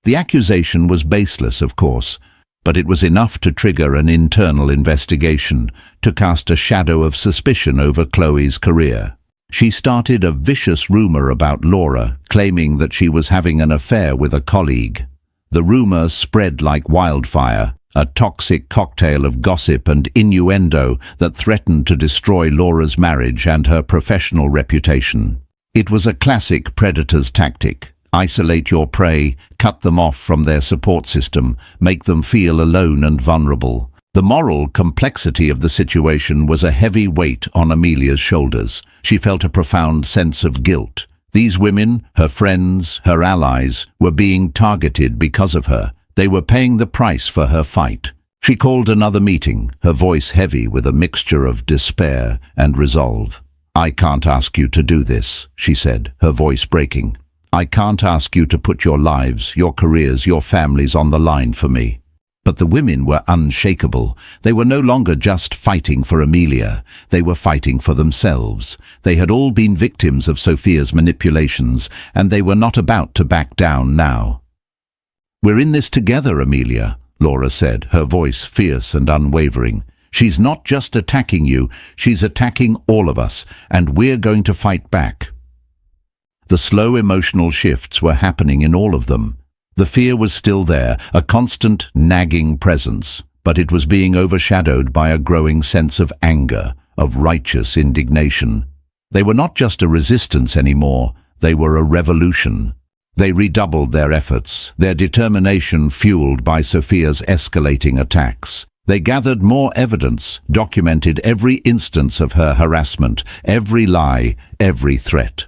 The accusation was baseless, of course, but it was enough to trigger an internal investigation, to cast a shadow of suspicion over Chloe's career. She started a vicious rumor about Laura, claiming that she was having an affair with a colleague. The rumor spread like wildfire, a toxic cocktail of gossip and innuendo that threatened to destroy Laura's marriage and her professional reputation. It was a classic predator's tactic. Isolate your prey, cut them off from their support system, make them feel alone and vulnerable. The moral complexity of the situation was a heavy weight on Amelia's shoulders. She felt a profound sense of guilt. These women, her friends, her allies, were being targeted because of her. They were paying the price for her fight. She called another meeting, her voice heavy with a mixture of despair and resolve. "I can't ask you to do this," she said, her voice breaking. "I can't ask you to put your lives, your careers, your families on the line for me." But the women were unshakable. They were no longer just fighting for Amelia. They were fighting for themselves. They had all been victims of Sophia's manipulations, and they were not about to back down now. "We're in this together, Amelia," Laura said, her voice fierce and unwavering. "She's not just attacking you, she's attacking all of us, and we're going to fight back." The slow emotional shifts were happening in all of them. The fear was still there, a constant, nagging presence, but it was being overshadowed by a growing sense of anger, of righteous indignation. They were not just a resistance anymore, they were a revolution. They redoubled their efforts, their determination fueled by Sophia's escalating attacks. They gathered more evidence, documented every instance of her harassment, every lie, every threat.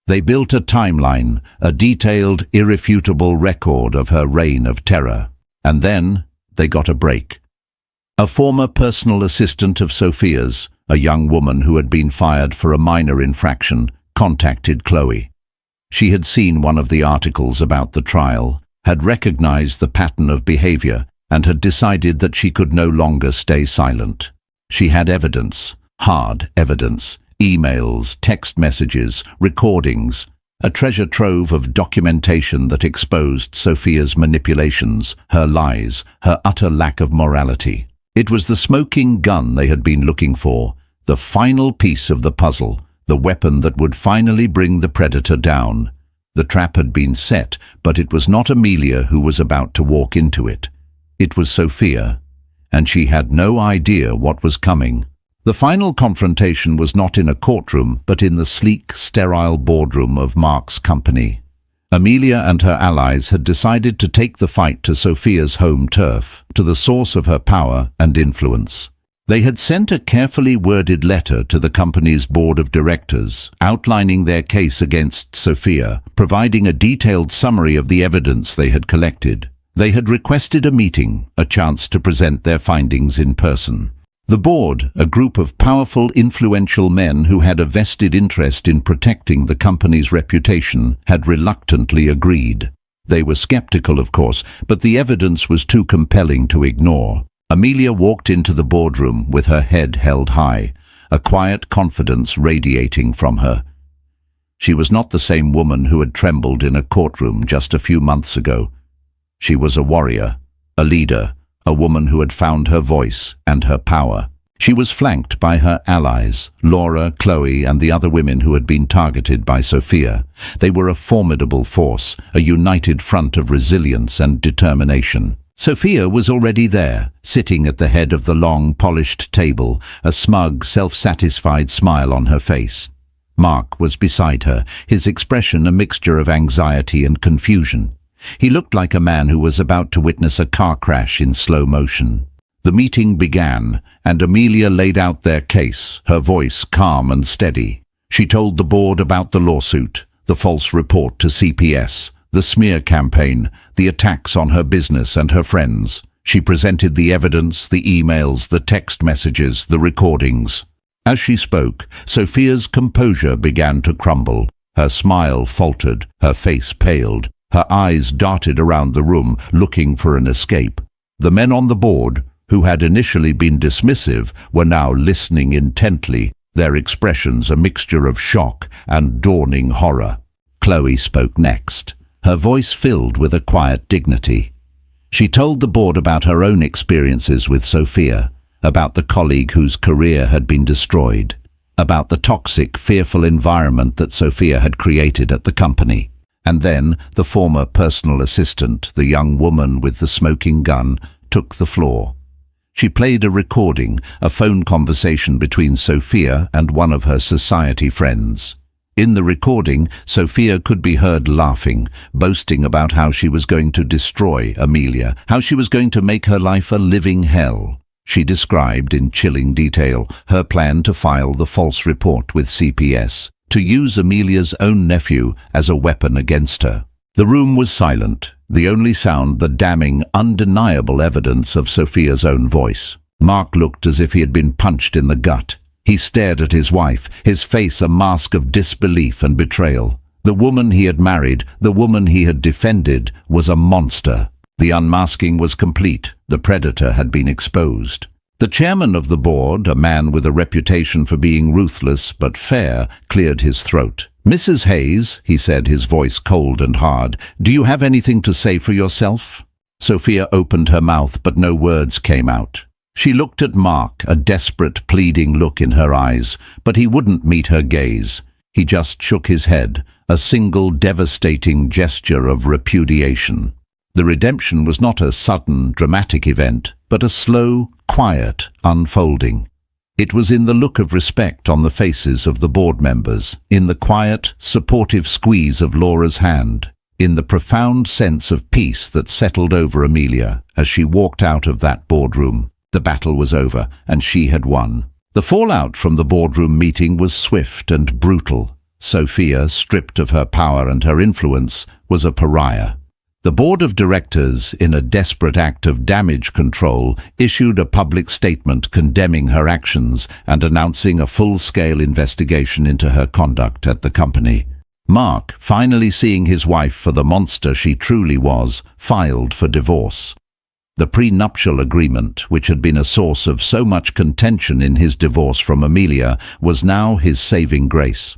They built a timeline, a detailed, irrefutable record of her reign of terror. And then they got a break. A former personal assistant of Sophia's, a young woman who had been fired for a minor infraction, contacted Chloe. She had seen one of the articles about the trial, had recognized the pattern of behavior, and had decided that she could no longer stay silent. She had evidence, hard evidence, emails, text messages, recordings, a treasure trove of documentation that exposed Sophia's manipulations, her lies, her utter lack of morality. It was the smoking gun they had been looking for, the final piece of the puzzle, the weapon that would finally bring the predator down. The trap had been set, but it was not Amelia who was about to walk into it. It was Sophia, and she had no idea what was coming. The final confrontation was not in a courtroom, but in the sleek, sterile boardroom of Mark's company. Amelia and her allies had decided to take the fight to Sophia's home turf, to the source of her power and influence. They had sent a carefully worded letter to the company's board of directors, outlining their case against Sophia, providing a detailed summary of the evidence they had collected. They had requested a meeting, a chance to present their findings in person. The board, a group of powerful, influential men who had a vested interest in protecting the company's reputation, had reluctantly agreed. They were skeptical, of course, but the evidence was too compelling to ignore. Amelia walked into the boardroom with her head held high, a quiet confidence radiating from her. She was not the same woman who had trembled in a courtroom just a few months ago. She was a warrior, a leader, a woman who had found her voice and her power. She was flanked by her allies, Laura, Chloe, and the other women who had been targeted by Sophia. They were a formidable force, a united front of resilience and determination. Sophia was already there, sitting at the head of the long, polished table, a smug, self-satisfied smile on her face. Mark was beside her, his expression a mixture of anxiety and confusion. He looked like a man who was about to witness a car crash in slow motion. The meeting began, and Amelia laid out their case, her voice calm and steady. She told the board about the lawsuit, the false report to CPS, the smear campaign, the attacks on her business and her friends. She presented the evidence, the emails, the text messages, the recordings. As she spoke, Sophia's composure began to crumble. Her smile faltered, her face paled, her eyes darted around the room, looking for an escape. The men on the board, who had initially been dismissive, were now listening intently, their expressions a mixture of shock and dawning horror. Chloe spoke next, her voice filled with a quiet dignity. She told the board about her own experiences with Sophia, about the colleague whose career had been destroyed, about the toxic, fearful environment that Sophia had created at the company. And then the former personal assistant, the young woman with the smoking gun, took the floor. She played a recording, a phone conversation between Sophia and one of her society friends. In the recording, Sophia could be heard laughing, boasting about how she was going to destroy Amelia, how she was going to make her life a living hell. She described in chilling detail her plan to file the false report with CPS, to use Amelia's own nephew as a weapon against her. The room was silent, the only sound the damning, undeniable evidence of Sophia's own voice. Mark looked as if he had been punched in the gut. He stared at his wife, his face a mask of disbelief and betrayal. The woman he had married, the woman he had defended, was a monster. The unmasking was complete. The predator had been exposed. The chairman of the board, a man with a reputation for being ruthless but fair, cleared his throat. "Mrs. Hayes," he said, his voice cold and hard, "do you have anything to say for yourself?" Sophia opened her mouth, but no words came out. She looked at Mark, a desperate, pleading look in her eyes, but he wouldn't meet her gaze. He just shook his head, a single devastating gesture of repudiation. The redemption was not a sudden, dramatic event, but a slow, quiet unfolding. It was in the look of respect on the faces of the board members, in the quiet, supportive squeeze of Laura's hand, in the profound sense of peace that settled over Amelia as she walked out of that boardroom. The battle was over, and she had won. The fallout from the boardroom meeting was swift and brutal. Sophia, stripped of her power and her influence, was a pariah. The board of directors, in a desperate act of damage control, issued a public statement condemning her actions and announcing a full-scale investigation into her conduct at the company. Mark, finally seeing his wife for the monster she truly was, filed for divorce. The prenuptial agreement, which had been a source of so much contention in his divorce from Amelia, was now his saving grace.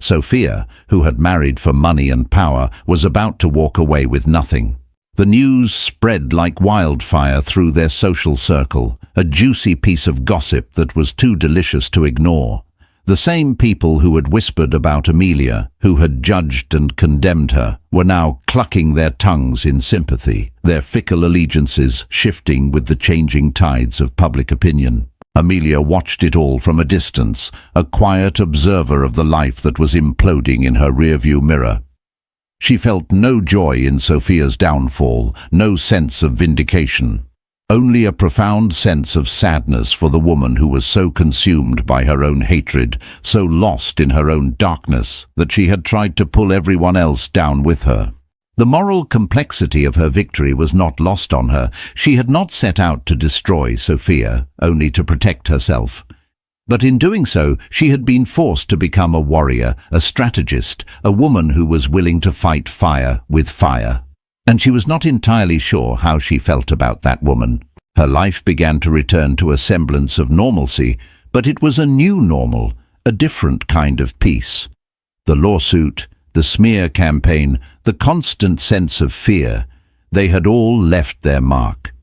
Sophia, who had married for money and power, was about to walk away with nothing. The news spread like wildfire through their social circle, a juicy piece of gossip that was too delicious to ignore. The same people who had whispered about Amelia, who had judged and condemned her, were now clucking their tongues in sympathy, their fickle allegiances shifting with the changing tides of public opinion. Amelia watched it all from a distance, a quiet observer of the life that was imploding in her rearview mirror. She felt no joy in Sophia's downfall, no sense of vindication. Only a profound sense of sadness for the woman who was so consumed by her own hatred, so lost in her own darkness, that she had tried to pull everyone else down with her. The moral complexity of her victory was not lost on her. She had not set out to destroy Sophia, only to protect herself. But in doing so, she had been forced to become a warrior, a strategist, a woman who was willing to fight fire with fire. And she was not entirely sure how she felt about that woman. Her life began to return to a semblance of normalcy, but it was a new normal, a different kind of peace. The lawsuit, the smear campaign, the constant sense of fear, they had all left their mark.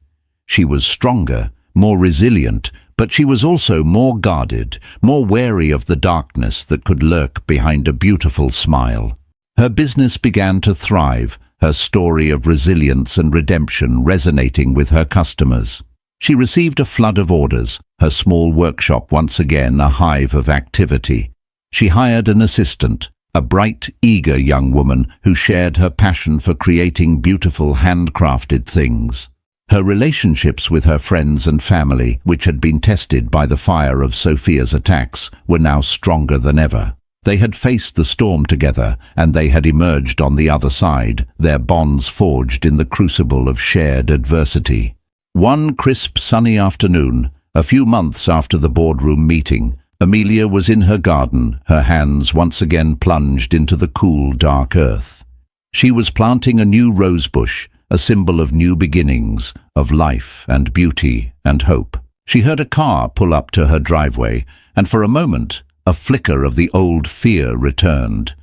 She was stronger, more resilient, but she was also more guarded, more wary of the darkness that could lurk behind a beautiful smile. Her business began to thrive, her story of resilience and redemption resonating with her customers. She received a flood of orders, her small workshop once again a hive of activity. She hired an assistant, a bright, eager young woman who shared her passion for creating beautiful handcrafted things. Her relationships with her friends and family, which had been tested by the fire of Sophia's attacks, were now stronger than ever. They had faced the storm together, and they had emerged on the other side, their bonds forged in the crucible of shared adversity. One crisp, sunny afternoon, a few months after the boardroom meeting, Amelia was in her garden, her hands once again plunged into the cool, dark earth. She was planting a new rose bush, a symbol of new beginnings, of life and beauty and hope. She heard a car pull up to her driveway, and for a moment, a flicker of the old fear returned.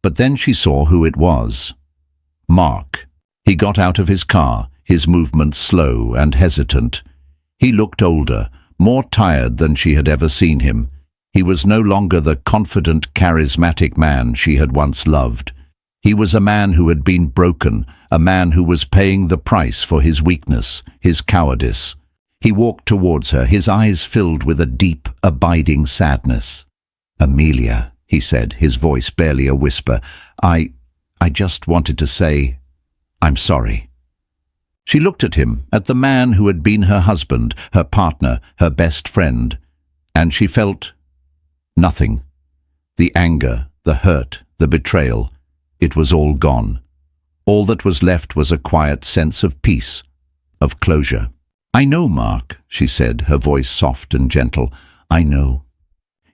But then she saw who it was. Mark. He got out of his car, his movements slow and hesitant. He looked older, more tired than she had ever seen him. He was no longer the confident, charismatic man she had once loved. He was a man who had been broken, a man who was paying the price for his weakness, his cowardice. He walked towards her, his eyes filled with a deep, abiding sadness. "Amelia," he said, his voice barely a whisper, I just wanted to say, I'm sorry." She looked at him, at the man who had been her husband, her partner, her best friend, and she felt nothing. The anger, the hurt, the betrayal, it was all gone. All that was left was a quiet sense of peace, of closure. "I know, Mark," she said, her voice soft and gentle. "I know."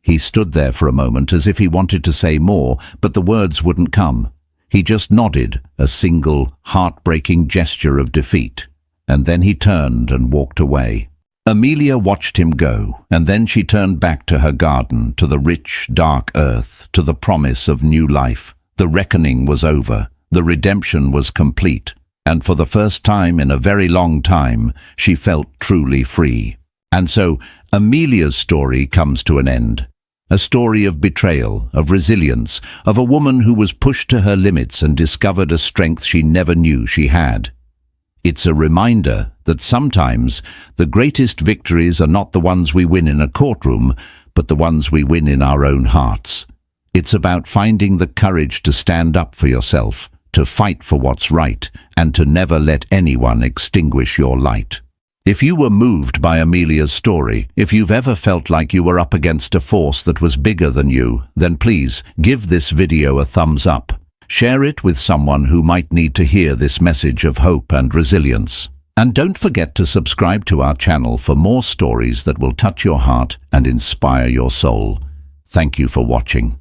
He stood there for a moment as if he wanted to say more, but the words wouldn't come. He just nodded, a single, heartbreaking gesture of defeat, and then he turned and walked away. Amelia watched him go, and then she turned back to her garden, to the rich, dark earth, to the promise of new life. The reckoning was over. The redemption was complete, and for the first time in a very long time, she felt truly free. And so, Amelia's story comes to an end. A story of betrayal, of resilience, of a woman who was pushed to her limits and discovered a strength she never knew she had. It's a reminder that sometimes the greatest victories are not the ones we win in a courtroom, but the ones we win in our own hearts. It's about finding the courage to stand up for yourself, to fight for what's right, and to never let anyone extinguish your light. If you were moved by Amelia's story, if you've ever felt like you were up against a force that was bigger than you, then please give this video a thumbs up. Share it with someone who might need to hear this message of hope and resilience. And don't forget to subscribe to our channel for more stories that will touch your heart and inspire your soul. Thank you for watching.